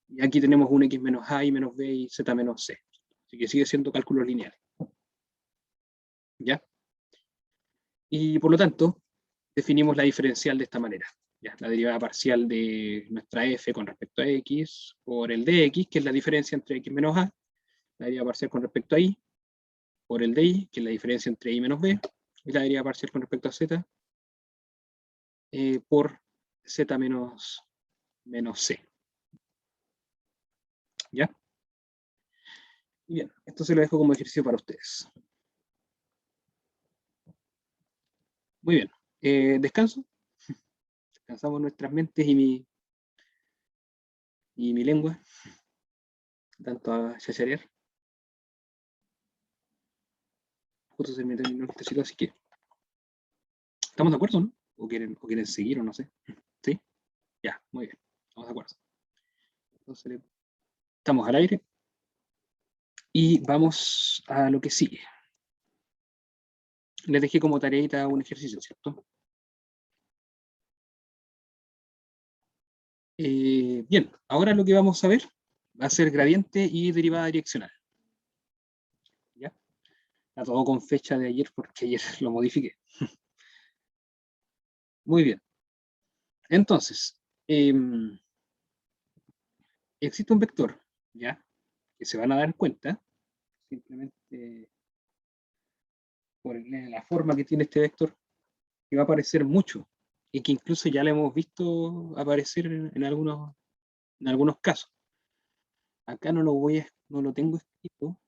Y aquí tenemos un x menos a, y menos b y z menos c. Así que sigue siendo cálculos lineales. ¿Ya? Y por lo tanto, definimos la diferencial de esta manera. ¿Ya? La derivada parcial de nuestra f con respecto a x por el de x, que es la diferencia entre x menos a, la derivada parcial con respecto a y, por el de y, que es la diferencia entre y menos b, y la derivada parcial con respecto a z, por z menos c. ¿Ya? Y bien, esto se lo dejo como ejercicio para ustedes. Muy bien. ¿Descanso? Descansamos nuestras mentes y mi lengua, tanto a chacharear. Justo se me terminó el tecito, así que ¿estamos de acuerdo, no? ¿O quieren seguir o no sé? ¿Sí? Ya, muy bien. Estamos de acuerdo. Entonces, estamos al aire. Y vamos a lo que sigue. Les dejé como tareita un ejercicio, ¿cierto? Bien, ahora lo que vamos a ver va a ser gradiente y derivada direccional. ¿Ya? Está todo con fecha de ayer porque ayer lo modifiqué. Muy bien. Entonces, existe un vector, ¿ya? Que se van a dar cuenta, simplemente por la forma que tiene este vector, que va a aparecer mucho, y que incluso ya lo hemos visto aparecer en algunos casos. Acá no lo tengo escrito,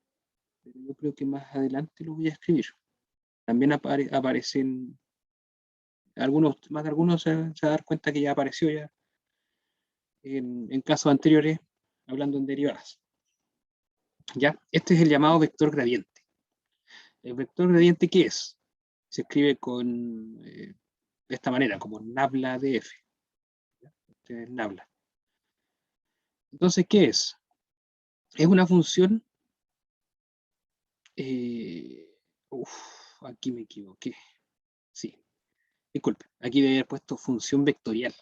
pero yo creo que más adelante lo voy a escribir. También aparecen más de algunos se va a dar cuenta que ya apareció ya en casos anteriores, hablando en derivadas. ¿Ya? Este es el llamado vector gradiente. ¿El vector gradiente qué es? Se escribe de esta manera, como nabla de f. Este es nabla. Entonces, ¿qué es? Es una función... aquí me equivoqué. Sí, disculpe. Aquí debe haber puesto función vectorial.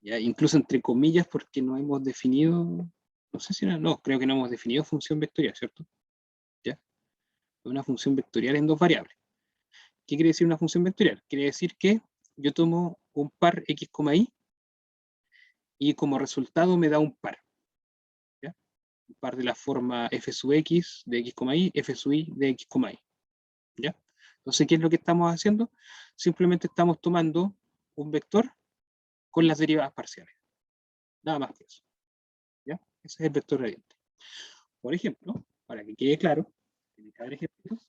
¿Ya? Incluso entre comillas porque no hemos definido... No sé si no, creo que no hemos definido función vectorial, ¿cierto? ¿Ya? Una función vectorial en dos variables. ¿Qué quiere decir una función vectorial? Quiere decir que yo tomo un par x, y y como resultado me da un par. ¿Ya? Un par de la forma f sub x de x, y, f sub y de x, y. ¿Ya? Entonces, ¿qué es lo que estamos haciendo? Simplemente estamos tomando un vector con las derivadas parciales. Nada más que eso. ¿Ya? Ese es el vector gradiente. Por ejemplo, para que quede claro, tiene que haber ejemplos.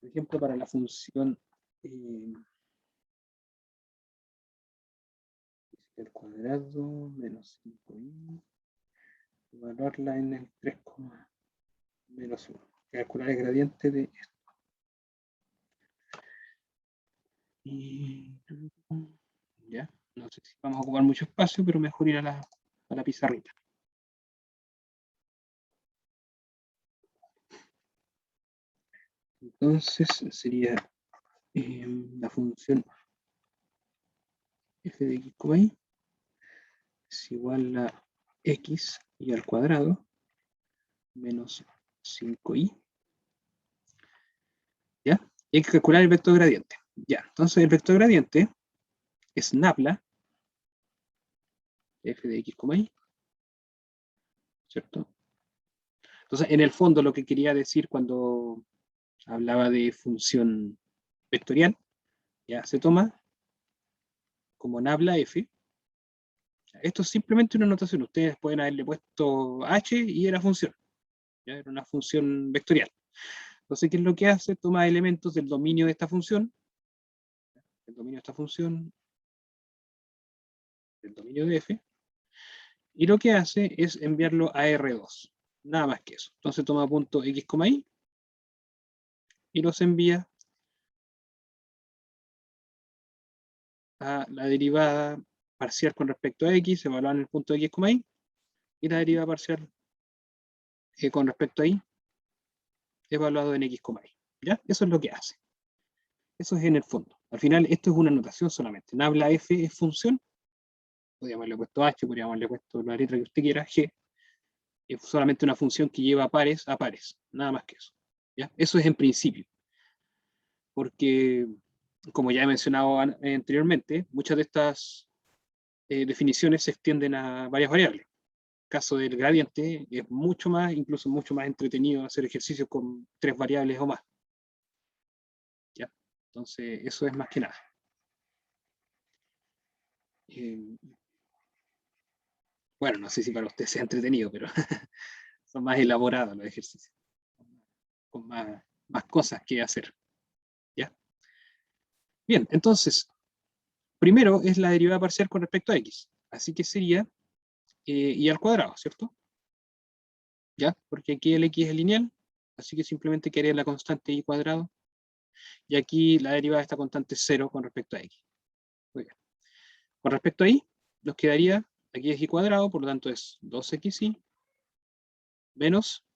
Por ejemplo, para la función el cuadrado menos 5i, evaluarla en el 3, menos 1. Calcular el gradiente de esto. Y ya, no sé si vamos a ocupar mucho espacio, pero mejor ir a la pizarrita. Entonces sería la función f de x, y es igual a x y al cuadrado menos 5i. ¿Ya? Y hay que calcular el vector gradiente. Ya, entonces el vector gradiente es nabla f de x, y, ¿cierto? Entonces, en el fondo lo que quería decir cuando hablaba de función vectorial ya se toma como nabla f. Esto es simplemente una notación. Ustedes pueden haberle puesto h y era función. ¿Ya? Era una función vectorial. Entonces, ¿qué es lo que hace? Toma elementos del dominio de esta función, el dominio de esta función, del dominio de f, y lo que hace es enviarlo a R2. Nada más que eso. Entonces toma punto x, y y los envía a la derivada parcial con respecto a x, evaluada en el punto x, y la derivada parcial con respecto a y, evaluado en x, ¿ya? Eso es lo que hace. Eso es en el fondo. Al final, esto es una notación solamente. Nabla f es función. Podríamos haberle puesto h, podríamos haberle puesto la letra que usted quiera, g. Es solamente una función que lleva pares a pares. Nada más que eso. ¿Ya? Eso es en principio. Porque, como ya he mencionado anteriormente, muchas de estas definiciones se extienden a varias variables. El caso del gradiente es mucho más, incluso mucho más entretenido hacer ejercicios con 3 variables o más. ¿Ya? Entonces, eso es más que nada. Bueno, no sé si para usted sea entretenido, pero son más elaborados los ejercicios. Con más cosas que hacer. ¿Ya? Bien, entonces, primero es la derivada parcial con respecto a x. Así que sería y al cuadrado, ¿cierto? ¿Ya? Porque aquí el x es lineal, así que simplemente quedaría la constante y cuadrado. Y aquí la derivada de esta constante es 0 con respecto a x. Muy bien. Con respecto a y, nos quedaría, aquí es y cuadrado, por lo tanto es 2xy, menos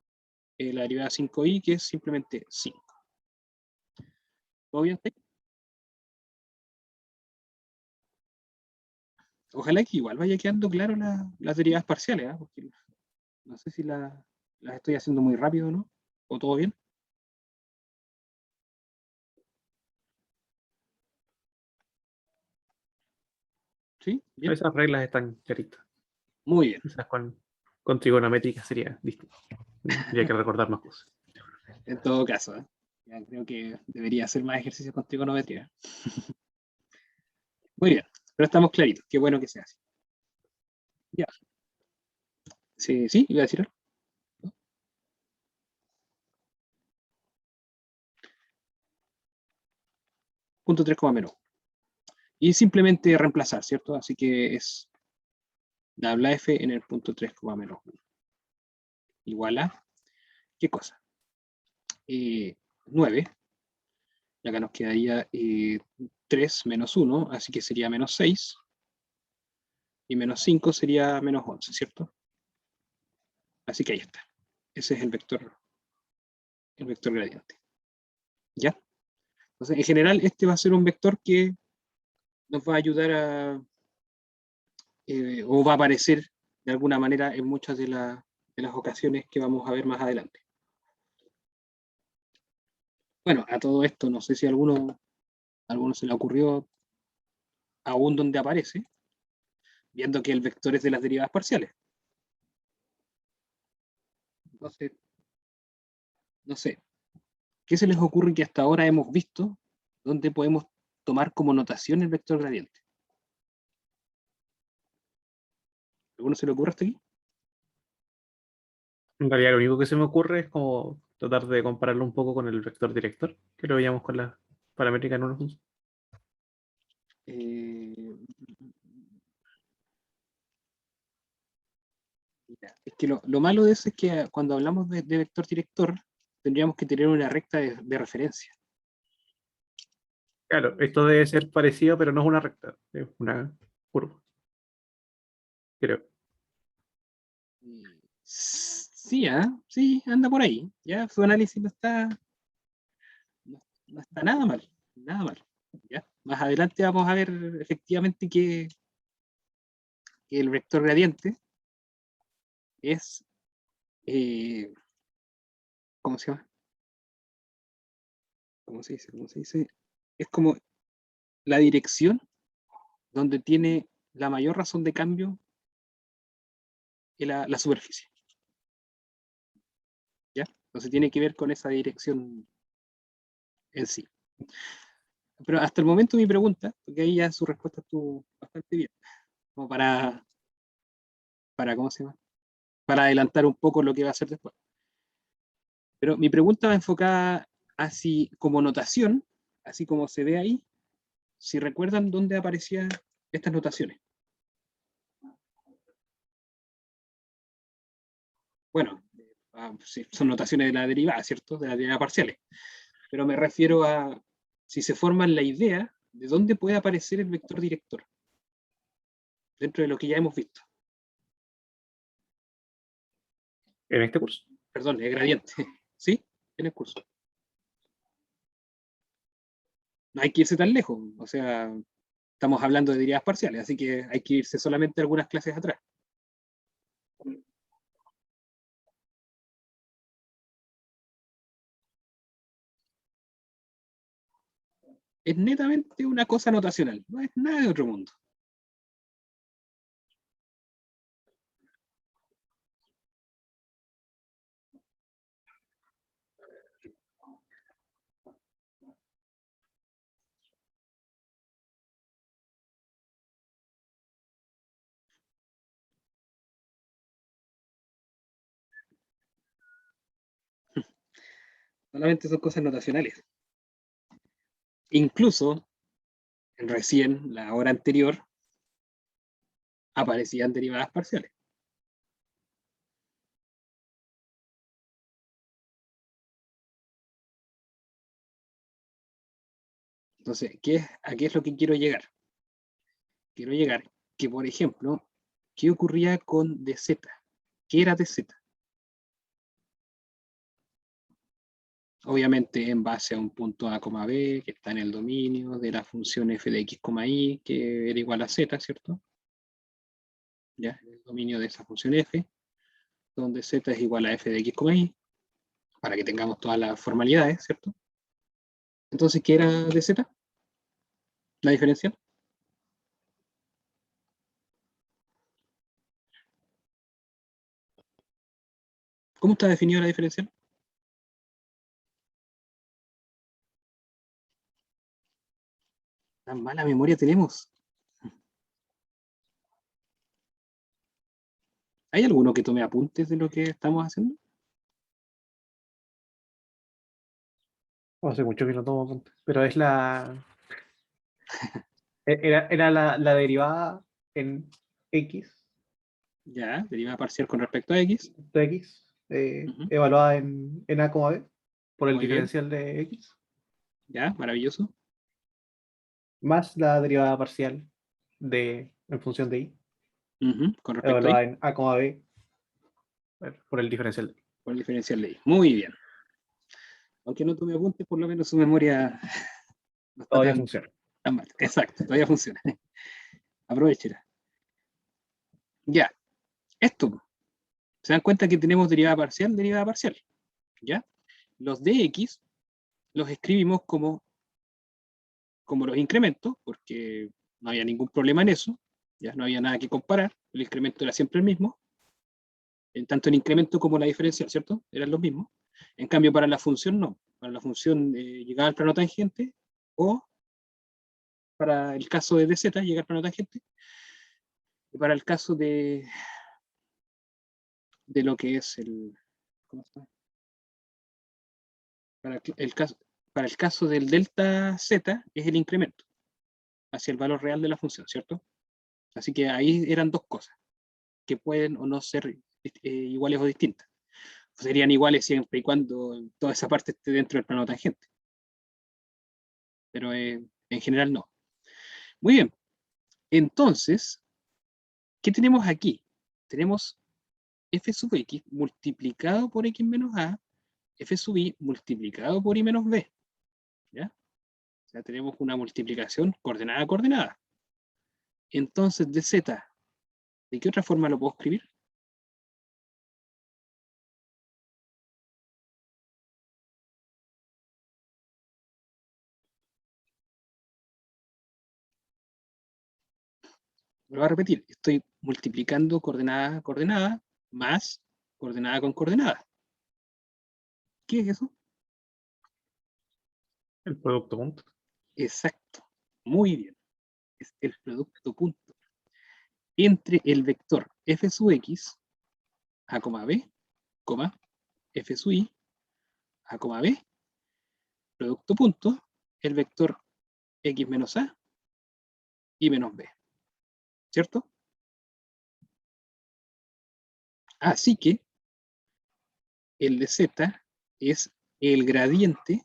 la derivada de 5y, que es simplemente 5. ¿Todo bien? Ojalá que igual vaya quedando claro las derivadas parciales, ¿eh? Porque no sé si las estoy haciendo muy rápido, ¿no? ¿O todo bien? ¿Sí? ¿Bien? Esas reglas están claritas. Muy bien. Quizás con trigonométrica sería distinto. Habría que recordar más cosas. En todo caso, ¿eh? Ya creo que debería hacer más ejercicios con trigonometría. Muy bien, pero estamos claritos. Qué bueno que se hace. Ya. Sí, sí, iba a decir algo. Punto 3, menos. Y simplemente reemplazar, ¿cierto? Así que es nabla f en el punto 3, menos 1. Igual a, ¿qué cosa? 9. Y acá nos quedaría 3 menos 1, así que sería menos 6. Y menos 5 sería menos 11, ¿cierto? Así que ahí está. Ese es el vector gradiente. ¿Ya? Entonces, en general, este va a ser un vector que nos va a ayudar o va a aparecer de alguna manera en muchas de las ocasiones que vamos a ver más adelante. Bueno, a todo esto, no sé si a alguno se le ocurrió aún donde aparece, viendo que el vector es de las derivadas parciales. Entonces, no sé, ¿qué se les ocurre que hasta ahora hemos visto donde podemos tomar como notación el vector gradiente? ¿Alguno se le ocurre hasta aquí? En realidad, lo único que se me ocurre es como tratar de compararlo un poco con el vector director, que lo veíamos con la paramétrica en unos. Eh, es que lo malo de eso es que cuando hablamos de vector director, tendríamos que tener una recta de referencia. Claro, esto debe ser parecido, pero no es una recta, es una curva, creo. Sí, sí, anda por ahí. Ya su análisis no está nada mal, nada mal. ¿Ya? Más adelante vamos a ver efectivamente que el vector gradiente es, eh, ¿cómo se llama? ¿Cómo se dice? ¿Cómo se dice? Es como la dirección donde tiene la mayor razón de cambio en la superficie. ¿Ya? Entonces tiene que ver con esa dirección en sí. Pero hasta el momento mi pregunta, porque ahí ya su respuesta estuvo bastante bien, como ¿cómo se llama? Para adelantar un poco lo que va a hacer después. Pero mi pregunta va enfocada así como notación, así como se ve ahí, si recuerdan dónde aparecían estas notaciones. Bueno, sí, son notaciones de la derivada, ¿cierto? De la derivada parciales. Pero me refiero a si se forman la idea de dónde puede aparecer el vector director dentro de lo que ya hemos visto. En este curso. Perdón, el gradiente. ¿Sí? En el curso. No hay que irse tan lejos. O sea, estamos hablando de derivadas parciales, así que hay que irse solamente algunas clases atrás. Es netamente una cosa notacional, no es nada de otro mundo. Solamente son cosas notacionales. Incluso, recién, la hora anterior, aparecían derivadas parciales. Entonces, ¿a qué es lo que quiero llegar? Quiero llegar que, por ejemplo, ¿qué ocurría con dz? ¿Qué era dz? Obviamente en base a un punto A, B, que está en el dominio de la función f de x, y, que era igual a z, ¿cierto? Ya, el dominio de esa función f, donde z es igual a f de x, y, para que tengamos todas las formalidades, ¿cierto? Entonces, ¿qué era dz? ¿La diferencial? ¿Cómo está definida la diferencial? Tan mala memoria tenemos. ¿Hay alguno que tome apuntes de lo que estamos haciendo? Hace mucho que no tomo apuntes, pero es era la derivada en x, Ya, derivada parcial con respecto a x. de x, Ujú. evaluada en a, b, por el Muy bien, diferencial de x, ya, maravilloso. más la derivada parcial en función de y, Ujú, con respecto a y, evaluada en a, b, por el diferencial de y. por el diferencial de y. Muy bien. Aunque no tome apuntes, por lo menos su memoria no está Todavía funciona. tan mal. Exacto, todavía funciona. Aprovechela. Ya, esto. ¿Se dan cuenta que tenemos derivada parcial, derivada parcial? ¿Ya? Los de x los escribimos como los incrementos, porque no había ningún problema en eso, ya no había nada que comparar, el incremento era siempre el mismo, en tanto el incremento como la diferencial, ¿cierto? Eran los mismos. En cambio, para la función no. Para la función llegar al plano tangente, o para el caso de dz, llegar al plano tangente, y para el caso de lo que es ¿cómo se llama? Para el caso del delta z es el incremento hacia el valor real de la función, ¿cierto? Así que ahí eran dos cosas que pueden o no ser iguales o distintas. Serían iguales siempre y cuando toda esa parte esté dentro del plano tangente. Pero en general no. Muy bien. Entonces, ¿qué tenemos aquí? Tenemos f sub x multiplicado por x menos a, f sub y multiplicado por y menos b. ¿Ya? O sea, tenemos una multiplicación coordenada a coordenada. Entonces, de z, ¿de qué otra forma lo puedo escribir? Lo voy a repetir. Estoy multiplicando coordenada a coordenada más coordenada con coordenada. ¿Qué es eso? El producto punto. Exacto. Muy bien. Es el producto punto entre el vector f sub x, a, b, f sub y, a, b, producto punto, el vector x menos a y menos b. ¿Cierto? Así que el de z es el gradiente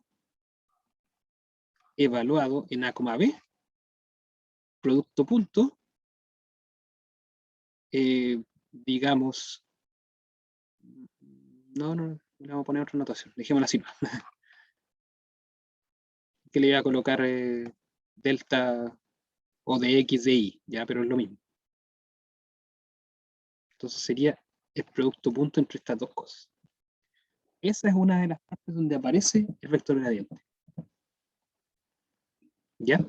evaluado en a, b, producto punto, digamos, no, le vamos a poner otra notación, dejémosla así, que le voy a colocar delta o de x de y, ya, pero es lo mismo. Entonces sería el producto punto entre estas dos cosas. Esa es una de las partes donde aparece el vector gradiente. ¿Ya?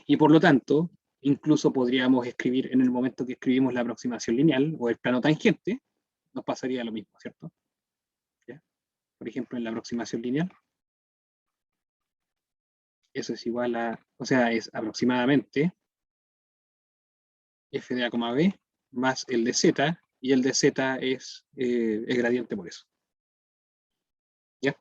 Y por lo tanto, incluso podríamos escribir en el momento que escribimos la aproximación lineal o el plano tangente, nos pasaría lo mismo, ¿cierto? ¿Ya? Por ejemplo, en la aproximación lineal, eso es igual a, o sea, es aproximadamente f de a, b más el de z, y el de z es el gradiente por eso. ¿Ya?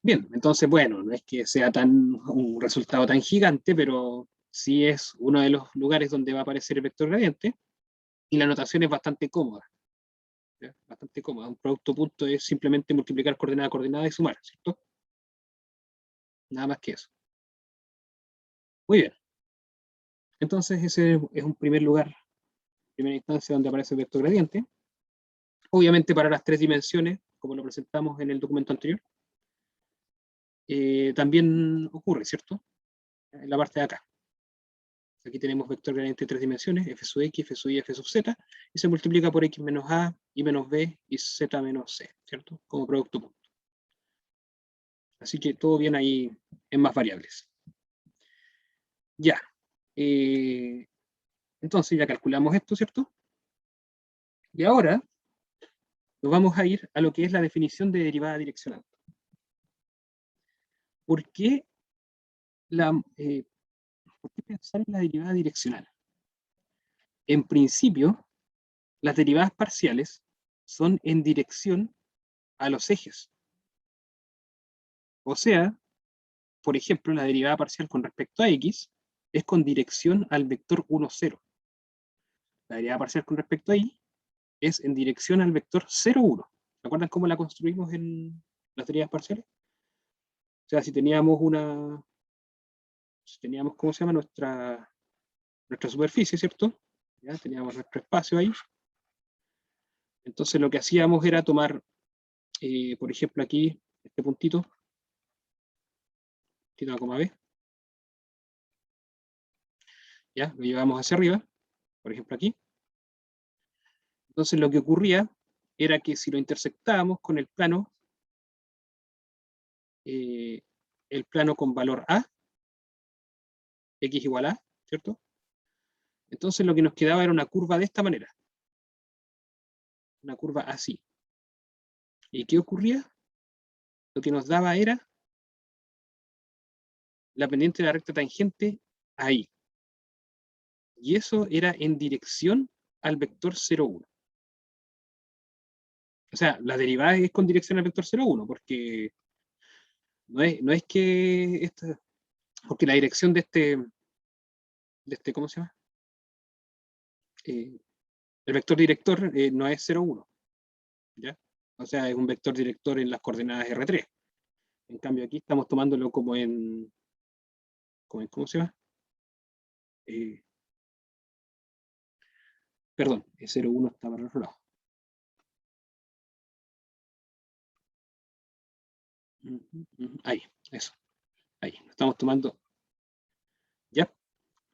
Bien, entonces, bueno, no es que sea un resultado tan gigante, pero sí es uno de los lugares donde va a aparecer el vector gradiente, y la notación es bastante cómoda. ¿Ya? Bastante cómoda. Un producto punto es simplemente multiplicar coordenada a coordenada y sumar, ¿cierto? Nada más que eso. Muy bien. Entonces, ese es un primer lugar, primera instancia donde aparece el vector gradiente. Obviamente para las tres dimensiones, como lo presentamos en el documento anterior, también ocurre, ¿cierto? En la parte de acá. Aquí tenemos vector gradiente de tres dimensiones, f sub x, f sub y, f sub z, y se multiplica por x menos a, y menos b, y z menos c, ¿cierto? Como producto punto. Así que todo bien ahí en más variables. Ya. Entonces ya calculamos esto, ¿cierto? Y ahora nos vamos a ir a lo que es la definición de derivada direccional. ¿Por qué, ¿por qué pensar en la derivada direccional? En principio, las derivadas parciales son en dirección a los ejes. O sea, por ejemplo, la derivada parcial con respecto a x es con dirección al vector 1, 0. La derivada parcial con respecto a y es en dirección al vector 0, 1. ¿Se acuerdan cómo la construimos en las derivadas parciales? O sea, si teníamos ¿cómo se llama? Nuestra superficie, ¿cierto? ¿Ya? Teníamos nuestro espacio ahí. Entonces lo que hacíamos era tomar, por ejemplo, aquí, este puntito, a, b, ¿ya? Lo llevamos hacia arriba, por ejemplo aquí. Entonces lo que ocurría era que si lo intersectábamos con el plano con valor a, x igual a, ¿cierto? Entonces lo que nos quedaba era una curva de esta manera. Una curva así. ¿Y qué ocurría? Lo que nos daba era la pendiente de la recta tangente ahí. Y eso era en dirección al vector 0, 1. O sea, la derivada es con dirección al vector 0, 1, porque no es que porque la dirección de este, ¿cómo se llama? El vector director no es 0, 1, ¿ya? O sea, es un vector director en las coordenadas R3. En cambio, aquí estamos tomándolo como en ¿cómo se llama? Perdón, el 0, 1 está para el otro lado. Ahí, eso. Ahí, lo estamos tomando, ¿ya?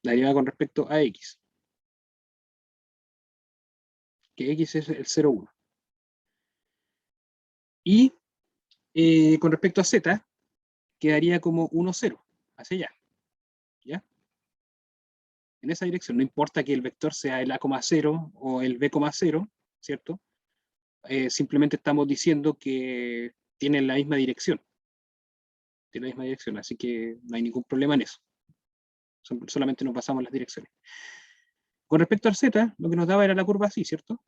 La derivada con respecto a x. Que x es el 0, 1. Y con respecto a z, quedaría como 1, 0, hacia allá. ¿Ya? En esa dirección, no importa que el vector sea el a, 0 o el b, 0, ¿cierto? Simplemente estamos diciendo que tienen la misma dirección. tiene la misma dirección, así que no hay ningún problema en eso. Solamente nos pasamos las direcciones. Con respecto al z, lo que nos daba era la curva así, ¿cierto?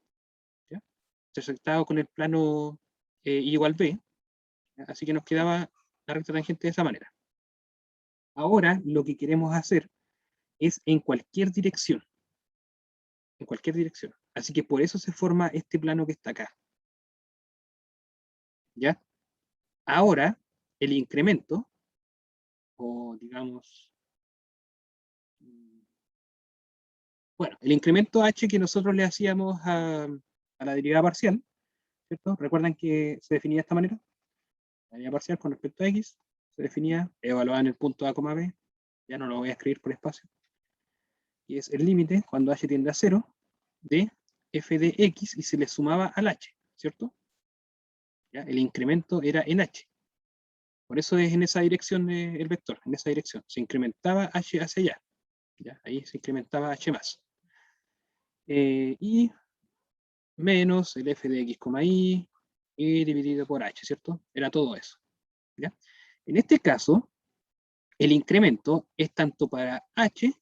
¿Ya? Intersectado con el plano I igual B, ¿ya? Así que nos quedaba la recta tangente de esa manera. Ahora lo que queremos hacer es en cualquier dirección. En cualquier dirección. Así que por eso se forma este plano que está acá. ¿Ya? Ahora, el incremento, o digamos, bueno, el incremento h que nosotros le hacíamos a la derivada parcial, ¿cierto? ¿Recuerdan que se definía de esta manera? La derivada parcial con respecto a x se definía evaluada en el punto A, B, ya no lo voy a escribir por espacio, y es el límite cuando h tiende a 0 de f de x y se le sumaba al h, ¿cierto? ¿Ya? El incremento era en h. Por eso es en esa dirección el vector, en esa dirección. Se incrementaba h hacia allá. ¿Ya? Ahí se incrementaba h más. Y menos el f de x, y dividido por h, ¿cierto? Era todo eso. ¿Ya? En este caso, el incremento es tanto para h,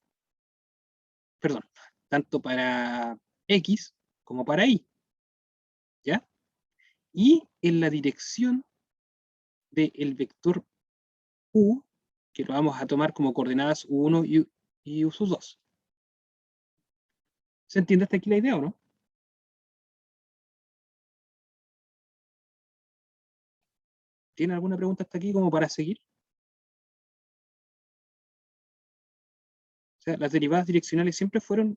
perdón, tanto para x como para y. ¿Ya? Y en la dirección del vector u, que lo vamos a tomar como coordenadas u1 y u2. ¿Se entiende hasta aquí la idea o no? ¿Tiene alguna pregunta hasta aquí como para seguir? O sea, las derivadas direccionales siempre fueron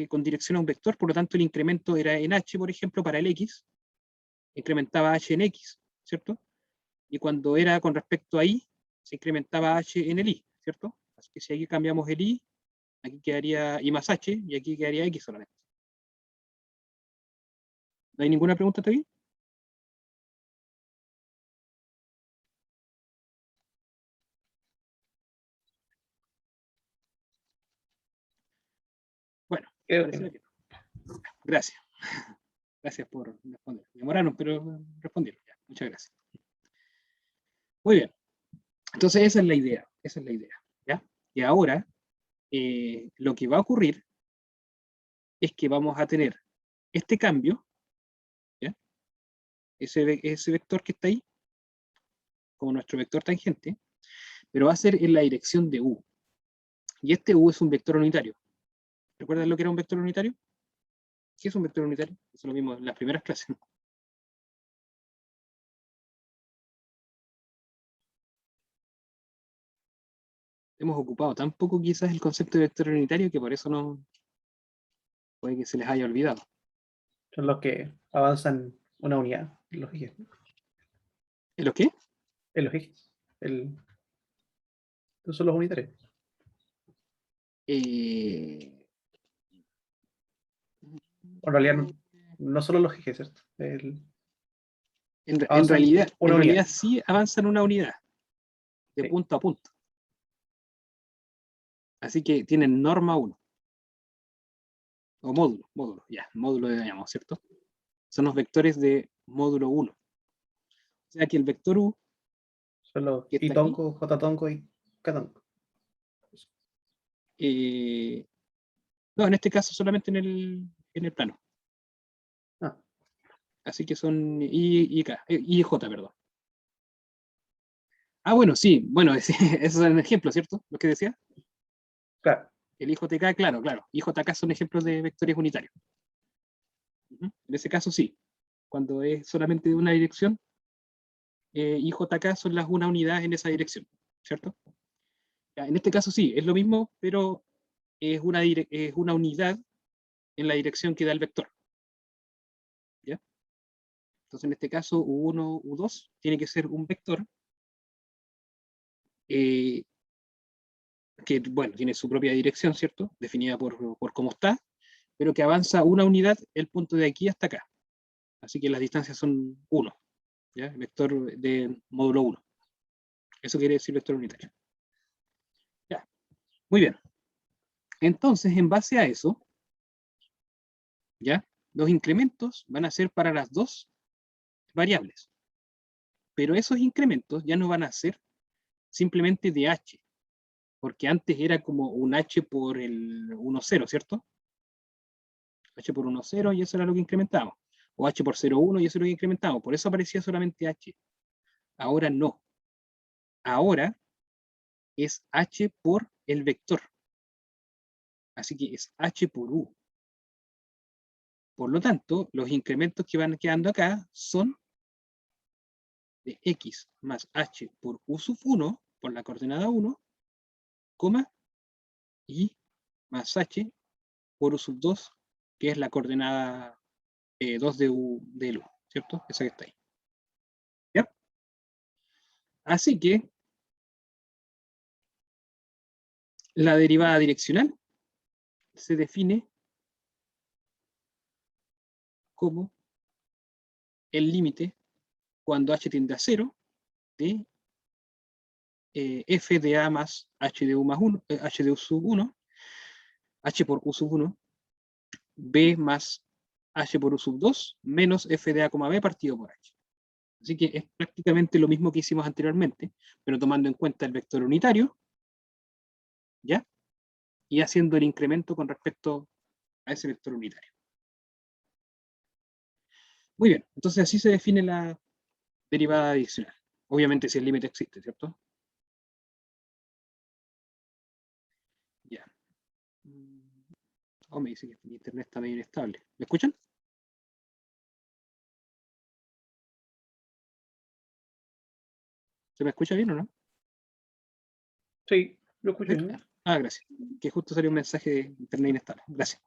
con dirección a un vector, por lo tanto el incremento era en h, por ejemplo, para el x, incrementaba h en x, ¿cierto? Y cuando era con respecto a y, se incrementaba h en el y, ¿cierto? Así que si aquí cambiamos el y, aquí quedaría y más h, y aquí quedaría x solamente. ¿No hay ninguna pregunta hasta aquí? Bueno, parece que no. Gracias. Gracias por responder. Demoraron, pero respondieron. Ya, muchas gracias. Muy bien. Entonces esa es la idea. Esa es la idea. ¿Ya? Y ahora, lo que va a ocurrir es que vamos a tener este cambio, ¿ya? Ese vector que está ahí, como nuestro vector tangente, pero va a ser en la dirección de u. Y este u es un vector unitario. ¿Recuerdan lo que era un vector unitario? ¿Qué es un vector unitario? Eso lo vimos en las primeras clases. Hemos ocupado tan poco quizás el concepto de vector unitario que por eso no puede que se les haya olvidado. Son los que avanzan una unidad en los ejes. ¿En los qué? En los ejes. Estos son los unitarios. En realidad, no solo los ejes, ¿cierto? En realidad sí avanzan una unidad, de sí. punto a punto. Así que tienen norma 1. O módulo, ya, módulo de llamamos, ¿cierto? Son los vectores de módulo 1. O sea que el vector u, Son los que está aquí, I-tonco, J-tonco y K-tonco. no, en este caso solamente en el plano. Ah, Así que son I y K, I y J, perdón. Ah, bueno, sí, bueno, esos son ejemplos, ¿cierto? Lo que decía. claro. El IJK, claro, claro. IJK son ejemplos de vectores unitarios. En ese caso sí. Cuando es solamente de una dirección, IJK son las una unidad en esa dirección, ¿cierto? Ya, en este caso sí, es lo mismo, pero es una unidad en la dirección que da el vector. ¿Ya? Entonces en este caso U1, U2 tiene que ser un vector que, bueno, tiene su propia dirección, ¿cierto? Definida por cómo está, pero que avanza una unidad el punto de aquí hasta acá. Así que las distancias son 1, ¿ya? El vector de módulo 1. Eso quiere decir vector unitario. Ya, muy bien. Entonces, en base a eso, ¿ya? Los incrementos van a ser para las 2 variables. Pero esos incrementos ya no van a ser simplemente de h, porque antes era como un h por el 1, 0, ¿cierto? H por 1, 0, y eso era lo que incrementamos. O h por 0, 1, y eso es lo que incrementamos. Por eso aparecía solamente h. Ahora no. Ahora es h por el vector. Así que es h por u. Por lo tanto, los incrementos que van quedando acá son de x más h por u sub 1, por la coordenada 1, coma, y más h por u sub 2, que es la coordenada 2 de u, del u, ¿cierto? Esa que está ahí. ¿Ya? Así que la derivada direccional se define como el límite cuando h tiende a 0 de f de a más h de u más 1, h de u sub 1, h por u sub 1, b más h por u sub 2, menos f de a, b partido por h. Así que es prácticamente lo mismo que hicimos anteriormente, pero tomando en cuenta el vector unitario, ¿ya? Y haciendo el incremento con respecto a ese vector unitario. Muy bien, entonces así se define la derivada adicional. Obviamente si el límite existe, ¿cierto? Ya. Oh, me dice que mi internet está medio inestable. ¿Me escuchan? ¿Se me escucha bien o no? Sí, lo escucho bien. Ah, gracias. Que justo salió un mensaje de internet inestable. Gracias.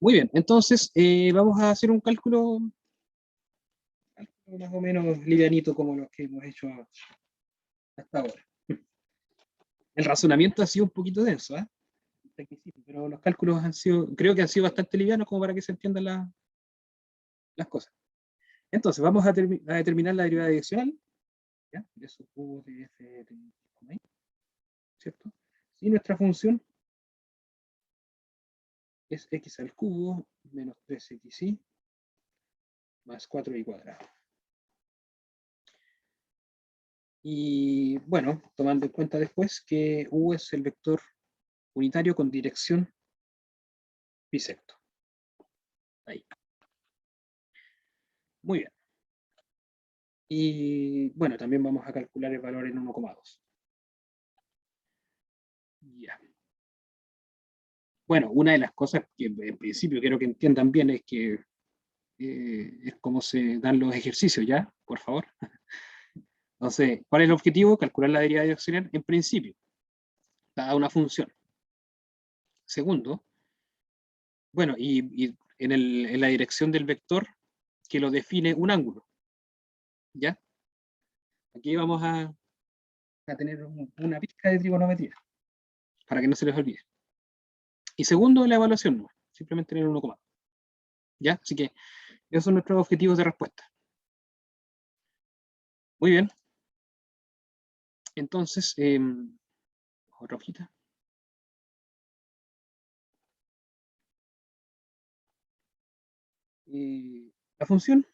Muy bien, entonces vamos a hacer un cálculo más o menos livianito como los que hemos hecho hasta ahora. El razonamiento ha sido un poquito denso, ¿eh? Pero los cálculos han sido, creo que han sido bastante livianos como para que se entiendan las cosas. Entonces, vamos a determinar la derivada direccional, ¿ya? De su cubo de f de x, ¿cierto? Y nuestra función es x al cubo menos 3xy más 4y cuadrado. Y bueno, tomando en cuenta después que u es el vector unitario con dirección bisecto. Ahí. Muy bien. Y bueno, también vamos a calcular el valor en 1,2. Ya. Bueno, una de las cosas que en principio quiero que entiendan bien es que es cómo se dan los ejercicios, ¿ya? Por favor. Entonces, ¿cuál es el objetivo? Calcular la derivada direccional en principio, dada una función. Segundo, bueno, y en la dirección del vector que lo define un ángulo, ¿ya? Aquí vamos a tener una pizca de trigonometría, para que no se les olvide. Y segundo, la evaluación, no, simplemente tener 1,2. ¿Ya? Así que esos son nuestros objetivos de respuesta. Muy bien. Entonces, otra hojita. La función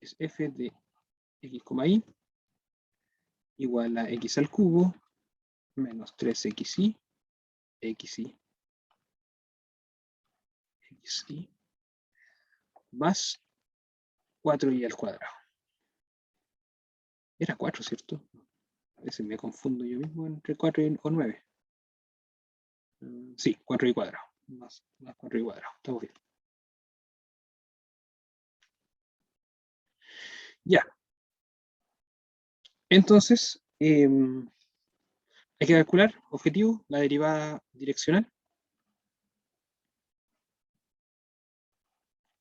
es f de x, y igual a x al cubo menos 3xy, xy más 4y al cuadrado. Era 4, ¿cierto? A veces me confundo yo mismo entre 4 o 9. Sí, 4y cuadrado. Más 4y cuadrado. Estamos bien. Ya. Entonces, hay que calcular, objetivo, la derivada direccional.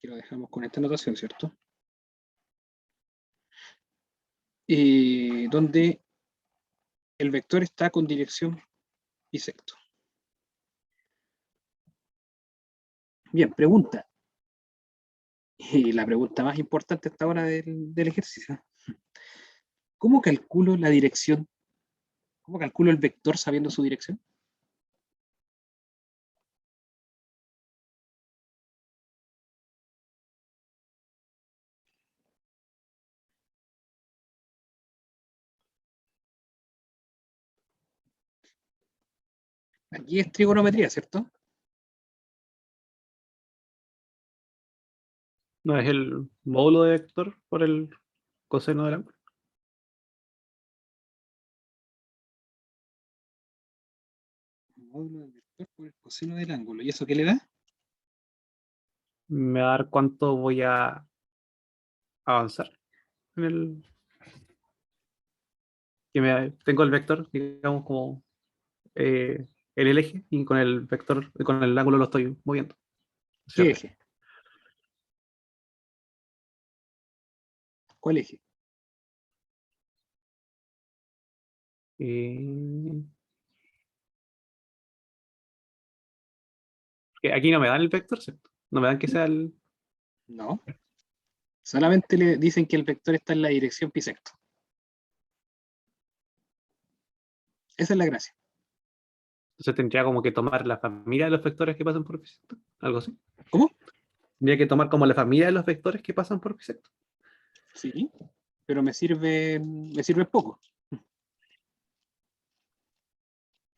Que lo dejamos con esta notación, ¿cierto? Donde el vector está con dirección bisecto. Bien, pregunta. Y la pregunta más importante hasta ahora del ejercicio. ¿Cómo calculo la dirección? ¿Cómo calculo el vector sabiendo su dirección? Aquí es trigonometría, ¿cierto? ¿No es el módulo de vector por el coseno del ángulo? Módulo del vector por el coseno del ángulo. ¿Y eso qué le da? Me va a dar cuánto voy a avanzar en el. Tengo el vector, digamos, como el eje, y con el vector, con el ángulo lo estoy moviendo hacia ¿Qué arriba. eje? ¿Cuál eje? Eh, que aquí no me dan el vector, ¿cierto? No me dan que sea el. No. Solamente le dicen que el vector está en la dirección bisecto. Esa es la gracia. Entonces tendría como que tomar la familia de los vectores que pasan por bisecto, algo así. ¿Cómo? Tendría que tomar como la familia de los vectores que pasan por bisecto. Sí, pero me sirve poco.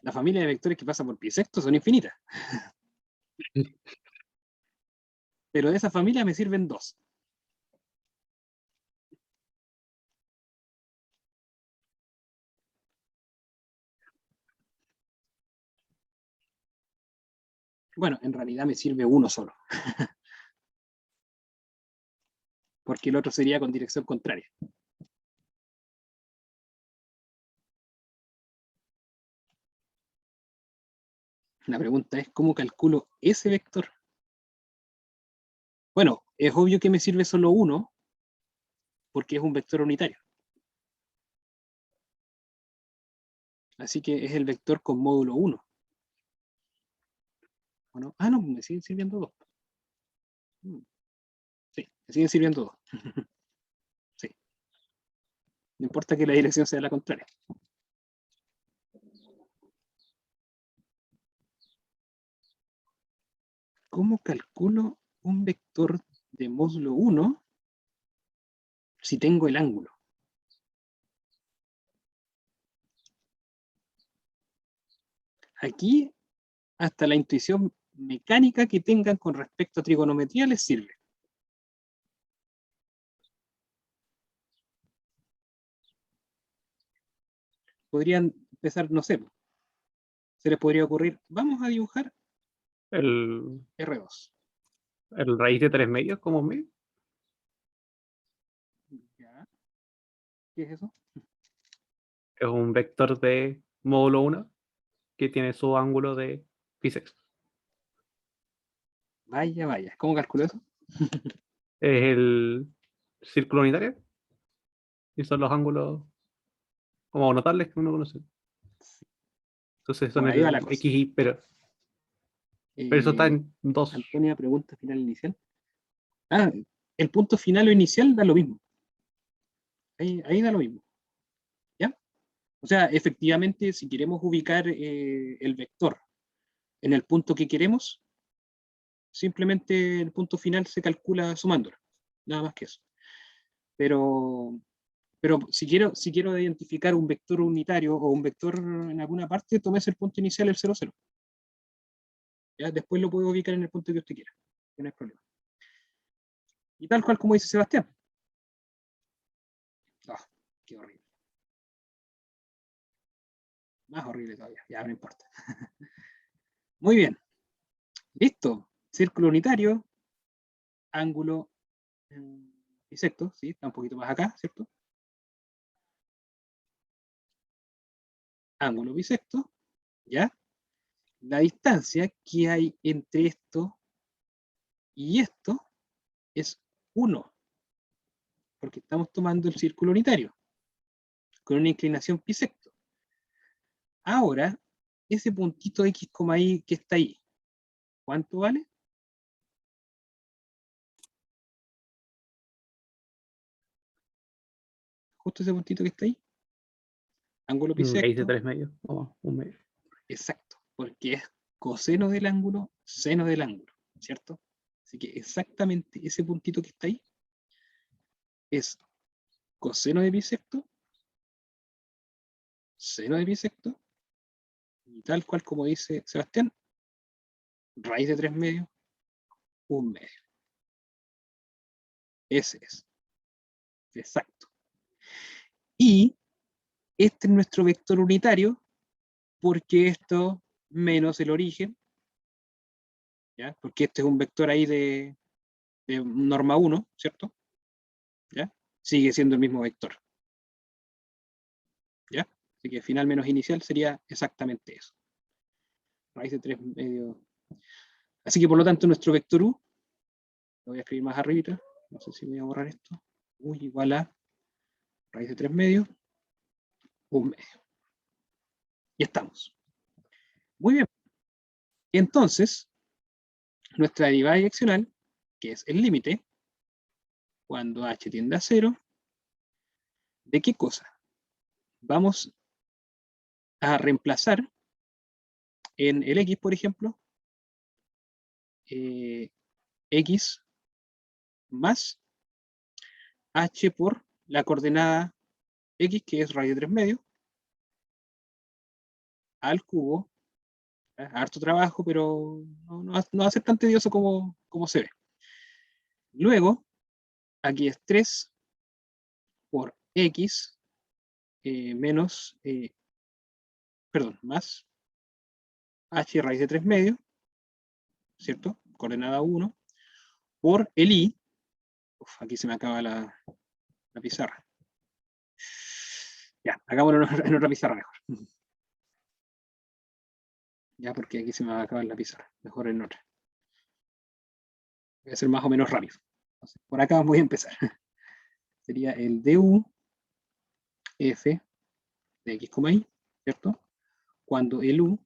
La familia de vectores que pasan por bisecto son infinitas, pero de esa familia me sirven dos. Bueno, en realidad me sirve uno solo, porque el otro sería con dirección contraria. La pregunta es, ¿cómo calculo ese vector? Bueno, es obvio que me sirve solo uno, porque es un vector unitario. Así que es el vector con módulo 1. ¿O no? Ah, no, me siguen sirviendo dos. Sí, me siguen sirviendo dos. Sí, no importa que la dirección sea la contraria. ¿Cómo calculo un vector de módulo 1 si tengo el ángulo? Aquí, hasta la intuición mecánica que tengan con respecto a trigonometría les sirve. Podrían empezar, no sé, se les podría ocurrir, vamos a dibujar El, R2. el raíz de 3 medios como medio. ¿Ya? ¿Qué es eso? Es un vector de módulo 1 que tiene su ángulo de bisecto. Vaya, vaya. ¿Cómo calculo eso? Es el círculo unitario y son los ángulos como notables que uno conoce. Entonces son Por ahí va la el cosa. X, y, pero eso está en dos. Antonia, pregunta final inicial. Ah, el punto final o inicial da lo mismo. Ahí da lo mismo. ¿Ya? O sea, efectivamente, si queremos ubicar el vector en el punto que queremos, simplemente el punto final se calcula sumándolo. Nada más que eso. Pero, pero si quiero identificar un vector unitario o un vector en alguna parte, tomes el punto inicial, el 0, 0. ¿Ya? Después lo puedo ubicar en el punto que usted quiera. No hay problema. Y tal cual como dice Sebastián. Ah, qué horrible. Más horrible todavía. Ya no importa. Muy bien. Listo. Círculo unitario. Ángulo bisecto. Sí, está un poquito más acá, ¿cierto? Ángulo bisecto. ¿Ya? La distancia que hay entre esto y esto es 1, porque estamos tomando el círculo unitario con una inclinación bisecto. Ahora, ese puntito X, Y que está ahí, ¿cuánto vale? Justo ese puntito que está ahí. Ángulo Raíz de bisecto, 3 medios o un medio. exacto, porque es coseno del ángulo, seno del ángulo, ¿cierto? Así que exactamente ese puntito que está ahí es coseno de bisecto, seno de bisecto, Y tal cual como dice Sebastián, raíz de 3 medios, 1 medio. Ese es. Exacto. Y este es nuestro vector unitario, porque esto menos el origen, ¿ya? Porque este es un vector ahí de norma 1, ¿cierto? ¿Ya? Sigue siendo el mismo vector. ¿Ya? Así que final menos inicial sería exactamente eso. Raíz de 3 medios. Así que por lo tanto nuestro vector U, lo voy a escribir más arriba, no sé si voy a borrar esto, U igual a raíz de 3 medios, 1 medio. Y estamos. Muy bien. Entonces, nuestra derivada direccional, que es el límite, cuando h tiende a 0, ¿de qué cosa? Vamos a reemplazar en el x, por ejemplo, x más h por la coordenada x, que es raíz de 3 medios, al cubo, harto trabajo, pero no va a ser tan tedioso como se ve. Luego, aquí es 3 por x menos, perdón, más h raíz de 3 medios, ¿cierto? Coordenada 1, por el i. Uf, aquí se me acaba la pizarra. Ya, hagámoslo en otra pizarra mejor. Ya, porque aquí se me va a acabar la pizarra. Mejor en otra. Voy a ser más o menos rápido. Entonces, por acá voy a empezar. Sería el du f de x, y, ¿cierto? Cuando el u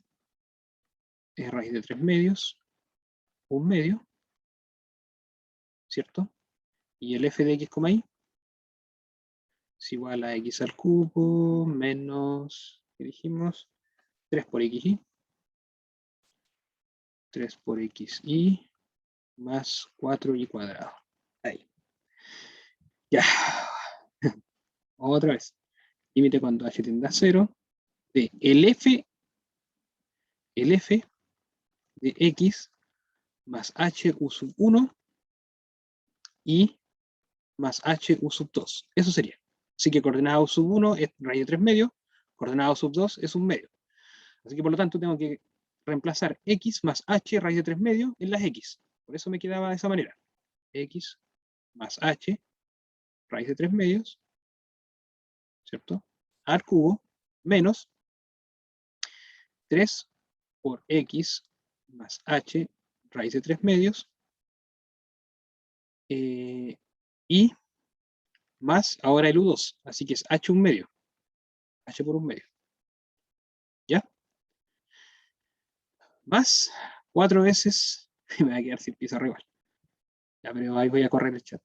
es raíz de 3 medios, 1 medio, ¿cierto? Y el f de x, y es igual a x al cubo menos, ¿qué dijimos? 3 por xy. 3 por xy más 4y cuadrado. Ahí. Ya. Otra vez. Límite cuando h tiende a 0 de el f de x más h u sub 1 y más h u sub 2. Eso sería. Así que coordenada u sub 1 es raíz de 3 medios, coordenada u sub 2 es 1 medio. Así que por lo tanto tengo que reemplazar x más h raíz de 3 medios en las x. Por eso me quedaba de esa manera. X más h raíz de 3 medios, ¿cierto? Al cubo menos 3 por x más h raíz de 3 medios y más ahora el u2, así que es h un medio, h por 1 medio. ¿Ya? Más 4 veces, me va a quedar sin pizarra igual. Ya, pero ahí voy a correr el chat.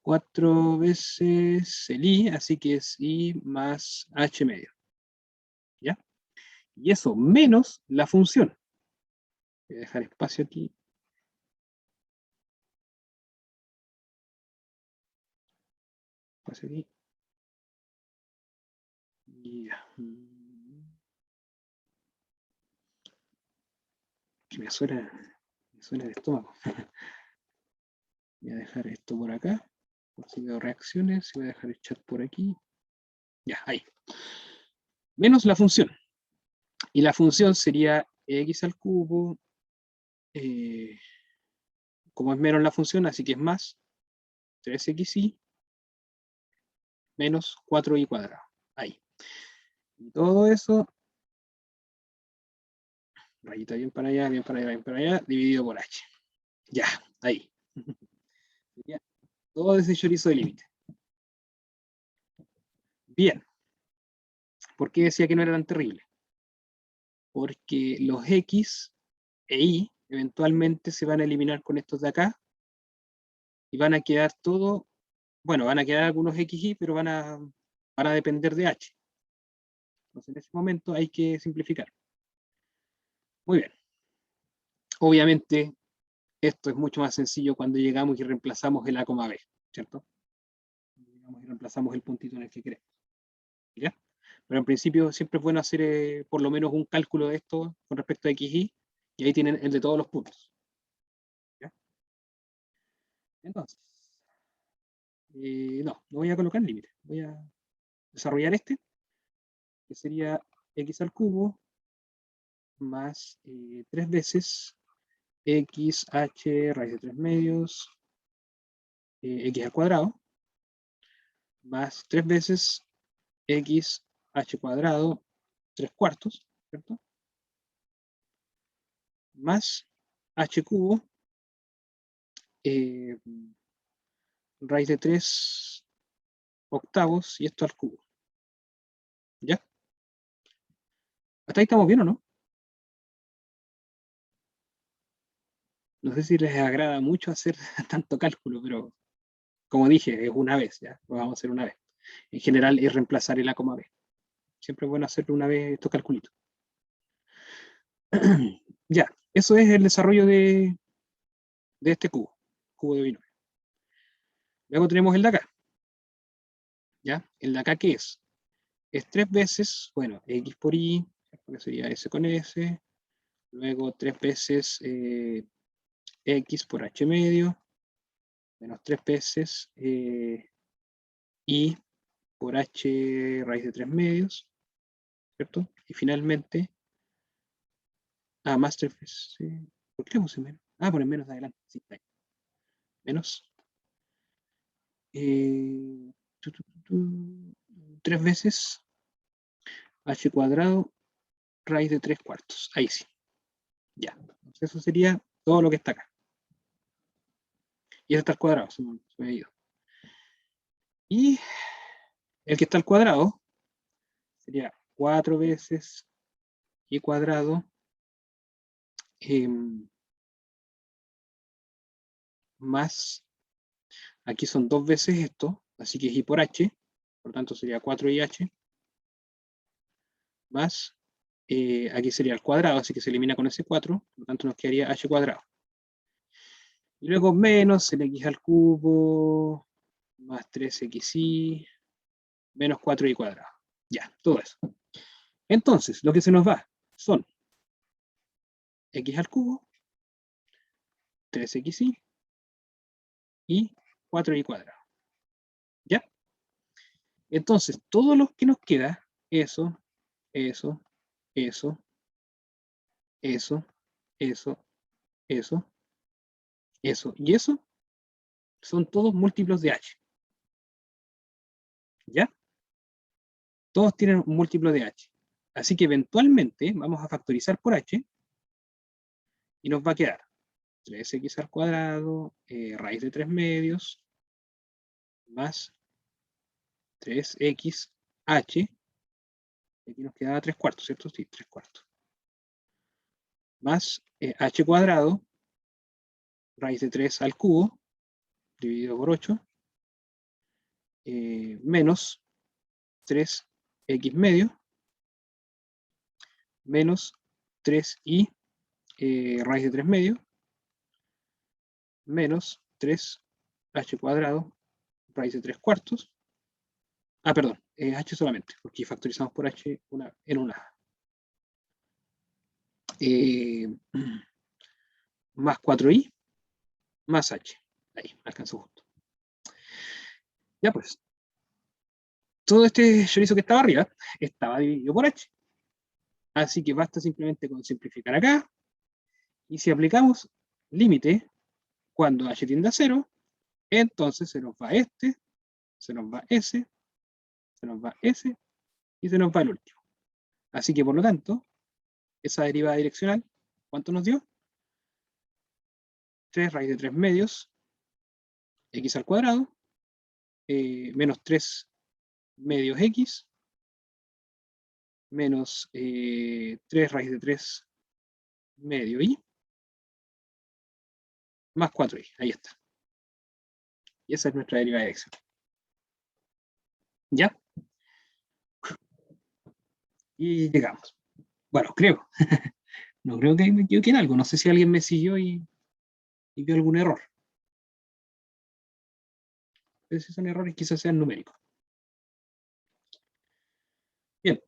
4 veces el i, así que es i más h medio. ¿Ya? Y eso menos la función. Voy a dejar espacio aquí. Espacio aquí. Ya. Que me suena el estómago. Voy a dejar esto por acá, por si veo reacciones, y voy a dejar el chat por aquí. Ya, ahí. Menos la función. Y la función sería x al cubo, como es menos la función, así que es más 3xy menos 4y cuadrado. Ahí. Y todo eso, rayita bien para allá, bien para allá, bien para allá, dividido por h. Ya, ahí. Sería todo ese chorizo de límite. Bien. ¿Por qué decía que no era tan terrible? Porque los x e y eventualmente se van a eliminar con estos de acá y van a quedar todo, bueno, van a quedar algunos xy, pero van a depender de h. Entonces en ese momento hay que simplificar. Muy bien. Obviamente esto es mucho más sencillo cuando llegamos y reemplazamos el a, b, ¿cierto? Llegamos y reemplazamos el puntito en el que queremos. ¿Ya? Pero en principio siempre es bueno hacer por lo menos un cálculo de esto con respecto a XY, y ahí tienen el de todos los puntos. ¿Ya? Entonces, no voy a colocar límite. Voy a desarrollar este, que sería x al cubo más 3 veces xh raíz de 3 medios x al cuadrado más 3 veces x h cuadrado 3 cuartos, ¿cierto? Más h cubo raíz de 3 octavos y esto al cubo. ¿Ya? ¿Hasta ahí estamos bien o no? No sé si les agrada mucho hacer tanto cálculo, pero como dije, es una vez, ¿ya? Lo vamos a hacer una vez. En general es reemplazar el A, B. Siempre es bueno hacerlo una vez estos calculitos. Ya, eso es el desarrollo de este cubo de binomio. Luego tenemos el de acá. ¿Ya? El de acá, ¿qué es? Es 3 veces, bueno, x por y, que sería s con s, luego 3 veces x por h medio, menos 3 veces y por h raíz de 3 medios, ¿cierto? Y finalmente, más 3 veces, ¿por qué le puse menos? Poner menos adelante, sí, está ahí. Menos 3 veces h cuadrado raíz de 3 cuartos. Ahí sí. Ya. Entonces eso sería todo lo que está acá. Y eso está al cuadrado, se me ha ido. Y el que está al cuadrado sería 4 veces y cuadrado más, aquí son 2 veces esto, así que es y por h, por tanto sería 4IH, más, aquí sería el cuadrado, así que se elimina con ese 4, por lo tanto nos quedaría h cuadrado. Y luego menos el x al cubo, más 3xy, menos 4y cuadrado. Ya, todo eso. Entonces, lo que se nos va son x al cubo, 3xy y 4y cuadrado. ¿Ya? Entonces, todo lo que nos queda, eso, eso, eso, eso, eso, eso, eso y eso, son todos múltiplos de h. ¿Ya? Todos tienen un múltiplo de h. Así que eventualmente vamos a factorizar por h y nos va a quedar 3x al cuadrado, raíz de 3 medios, más 3xh, aquí nos quedaba 3 cuartos, ¿cierto? Sí, 3 cuartos. Más h cuadrado, raíz de 3 al cubo, dividido por 8, menos 3x medio, menos 3y raíz de 3 medio, menos 3h cuadrado, raíz de 3 cuartos. Perdón, h solamente, porque factorizamos por h en una. Más 4i, más h. Ahí, alcanzó justo. Ya pues, todo este chorizo que estaba arriba estaba dividido por h. Así que basta simplemente con simplificar acá. Y si aplicamos límite cuando h tiende a 0, entonces se nos va este, se nos va ese, se nos va ese y se nos va el último. Así que por lo tanto, esa derivada direccional, ¿cuánto nos dio? 3 raíz de 3 medios, x al cuadrado, menos 3 medios x, menos 3 raíz de 3 medio y, más 4y. Ahí está. Y esa es nuestra derivada direccional. ¿Ya? Y llegamos. Bueno, creo. No creo que me equivoqué en algo. No sé si alguien me siguió y vio algún error. Pero si son errores, quizás sean numéricos. Bien.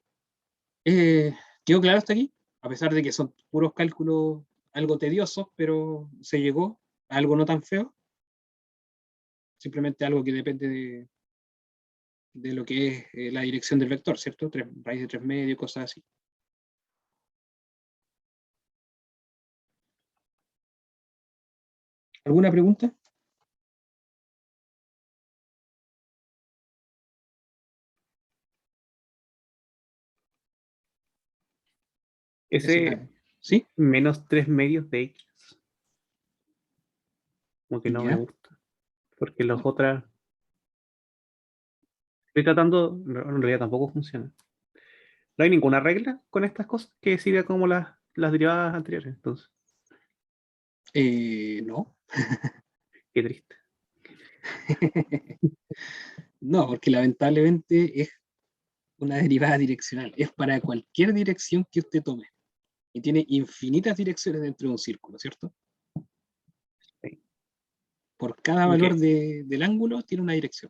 ¿Quedó claro hasta aquí? A pesar de que son puros cálculos algo tediosos, pero se llegó a algo no tan feo. Simplemente algo que depende de lo que es la dirección del vector, ¿cierto? Raíz de 3 medios, cosas así. ¿Alguna pregunta? Ese ¿Sí? menos 3 medios de X, como que no me ¿Ya? gusta. Porque las otras. Estoy tratando, no, en realidad tampoco funciona. No hay ninguna regla con estas cosas que siga como las derivadas anteriores. Entonces, No. qué triste. No, porque lamentablemente es una derivada direccional. Es para cualquier dirección que usted tome. Y tiene infinitas direcciones dentro de un círculo, ¿cierto? Sí. Por cada Ok. valor del ángulo tiene una dirección.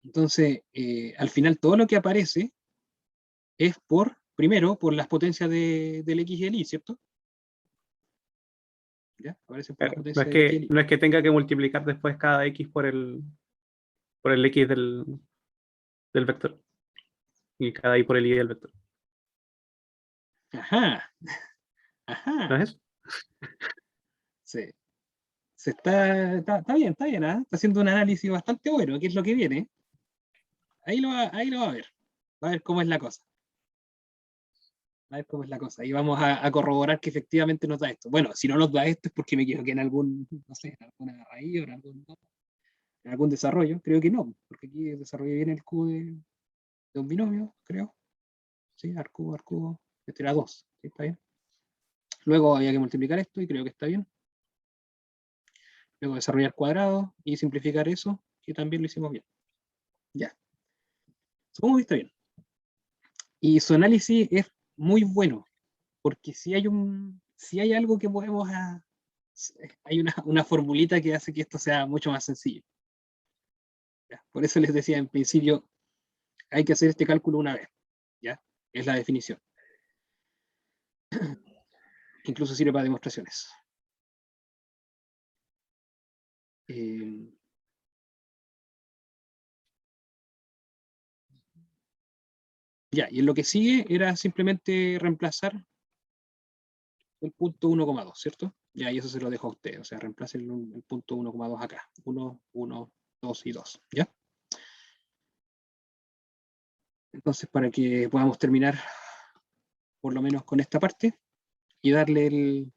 Entonces, al final todo lo que aparece es primero, por las potencias del X y el Y, ¿cierto? ¿Ya? Aparecen por las Claro, no es potencias del X y el que, Y. no es que tenga que multiplicar después cada X por el X del vector. Y cada Y por el Y del vector. Ajá, ¿No ajá. es eso? Sí. Está bien, ¿ah? Está haciendo un análisis bastante bueno, qué es lo que viene. Ahí lo va a ver. Va a ver cómo es la cosa. Va a ver cómo es la cosa. Y vamos a corroborar que efectivamente nos da esto. Bueno, si no nos da esto es porque me equivoqué en algún, no sé, en alguna raíz o en algún desarrollo. Creo que no, porque aquí desarrollé bien el cubo de un binomio, creo. Sí, al cubo. Este era 2. ¿Sí? ¿Está bien? Luego había que multiplicar esto y creo que está bien. Luego desarrollar cuadrados y simplificar eso, que también lo hicimos bien. Ya. Supongo que está bien. Y su análisis es muy bueno, porque si hay algo que podemos, hay una formulita que hace que esto sea mucho más sencillo. ¿Ya? Por eso les decía en principio, hay que hacer este cálculo una vez, ¿ya? Es la definición. Incluso sirve para demostraciones. Eh, ya, y en lo que sigue era simplemente reemplazar el punto 1,2, ¿cierto? Ya, y eso se lo dejo a usted, o sea, reemplacen el punto 1,2 acá. 1, 1, 2 y 2, ¿ya? Entonces, para que podamos terminar por lo menos con esta parte y darle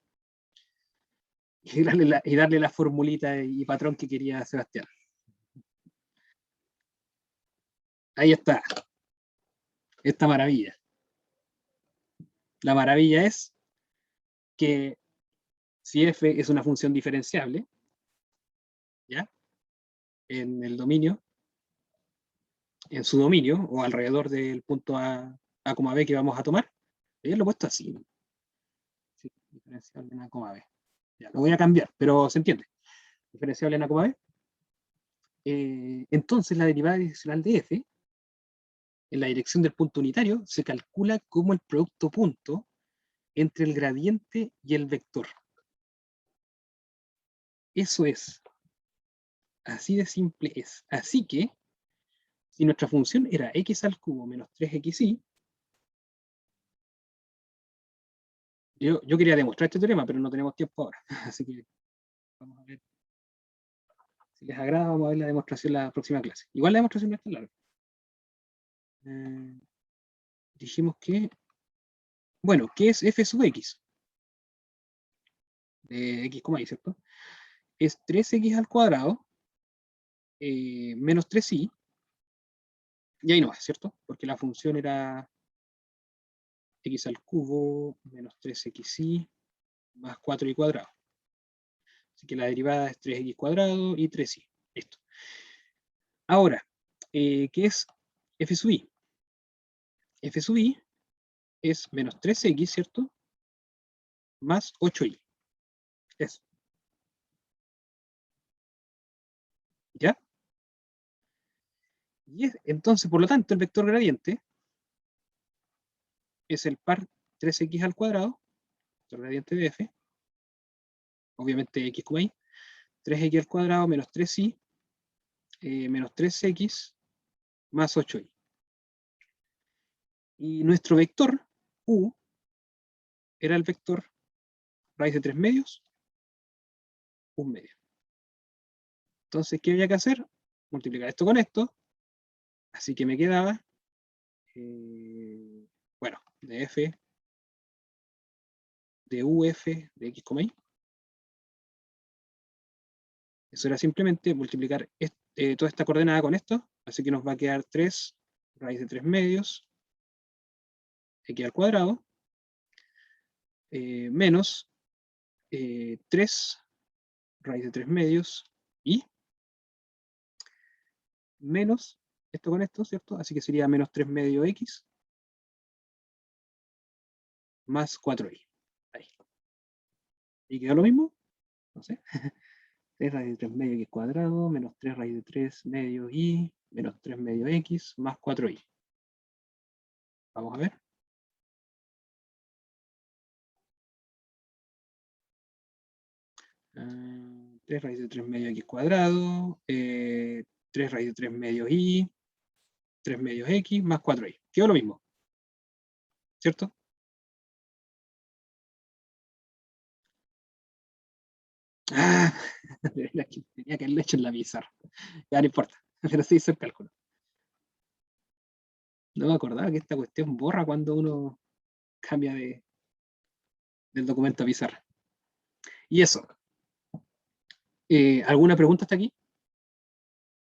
la formulita y patrón que quería Sebastián. Ahí está, esta maravilla. La maravilla es que si f es una función diferenciable, ¿ya? En el dominio, en su dominio, o alrededor del punto a, b que vamos a tomar, yo lo he puesto así, ¿no? Sí, diferenciable en a, b. Ya, lo voy a cambiar, pero se entiende. Diferenciable en a, b. Entonces la derivada direccional de f en la dirección del punto unitario se calcula como el producto punto entre el gradiente y el vector. Eso es. Así de simple es. Así que, si nuestra función era x al cubo menos 3xy, yo quería demostrar este teorema, pero no tenemos tiempo ahora. Así que vamos a ver. Si les agrada, vamos a ver la demostración en la próxima clase. Igual la demostración no es tan larga. Eh, dijimos que, bueno, ¿qué es f sub x? De x, y, ¿cierto? Es 3x al cuadrado menos 3y, y ahí no es, ¿cierto? Porque la función era x al cubo menos 3xy más 4y cuadrado. Así que la derivada es 3x cuadrado y 3y. Listo. Ahora, ¿qué es f sub i? F sub i es menos 3x, ¿cierto? Más 8y. Eso. ¿Ya? Entonces, por lo tanto, el vector gradiente es el par 3x al cuadrado, vector gradiente de f, obviamente x, y, 3x al cuadrado menos 3y, menos 3x, más 8y. Y nuestro vector, u, era el vector raíz de 3 medios, 1 medio. Entonces, ¿qué había que hacer? Multiplicar esto con esto, así que me quedaba, bueno, de f, de uf, de x, y. Eso era simplemente multiplicar toda esta coordenada con esto, así que nos va a quedar 3 raíz de 3 medios, x al cuadrado, menos 3 raíz de 3 medios, y menos esto con esto, ¿cierto? Así que sería menos 3 medio x, más 4y. Ahí. ¿Y quedó lo mismo? No sé. 3 raíz de 3 medio x cuadrado, menos 3 raíz de 3 medio y, menos 3 medio x, más 4y. Vamos a ver. 3 raíz de 3 medio x cuadrado, 3 raíz de 3 medios y, 3 medios x, más 4y. Quedó lo mismo. ¿Cierto? Ah, tenía que haberlo hecho en la pizarra. Ya no importa, pero se hizo el cálculo. No me acordaba que esta cuestión borra cuando uno cambia del documento a pizarra. Y eso. ¿Alguna pregunta hasta aquí?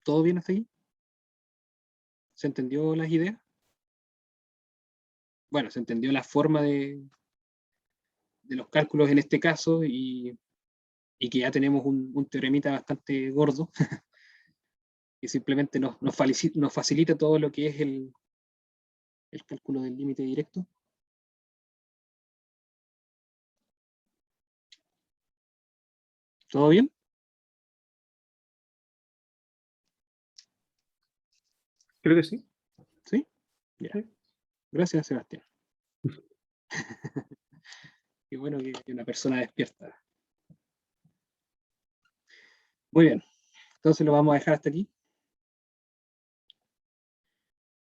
¿Todo bien hasta aquí? ¿Se entendió las ideas? Bueno, se entendió la forma de los cálculos en este caso y que ya tenemos un teoremita bastante gordo que simplemente nos facilita todo lo que es el cálculo del límite directo. ¿Todo bien? Creo que sí. ¿Sí? Ya. Gracias, Sebastián. Qué bueno que una persona despierta. Muy bien. Entonces lo vamos a dejar hasta aquí.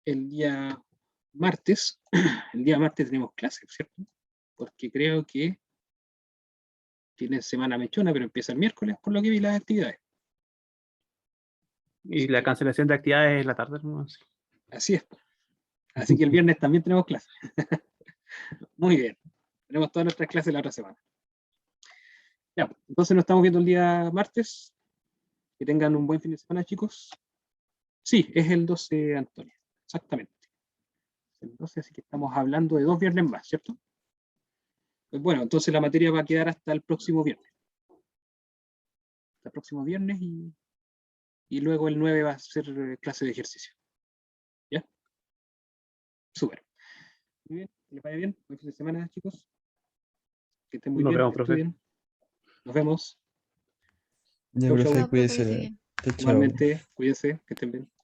El día martes tenemos clases, ¿cierto? Porque creo que tienen semana mechona, pero empieza el miércoles, por lo que vi las actividades. Y la cancelación de actividades es la tarde, ¿no? Sí. Así es. Así que el viernes también tenemos clases. Muy bien. Tenemos todas nuestras clases la otra semana. Ya, entonces nos estamos viendo el día martes. Que tengan un buen fin de semana, chicos. Sí, es el 12, Antonio. Exactamente. El 12, así que estamos hablando de 2 viernes más, ¿cierto? Pues bueno, entonces la materia va a quedar hasta el próximo viernes. Hasta el próximo viernes y luego el 9 va a ser clase de ejercicio. ¿Ya? Súper. Muy bien, que les vaya bien. Buen fin de semana, chicos. Que estén muy Nos bien, vemos, profe. estudien. Nos vemos. Ya, Chau, profe, chau. Chao, profe, que esté cuídese. bien. Chao, chao. Igualmente, cuídense, que estén bien.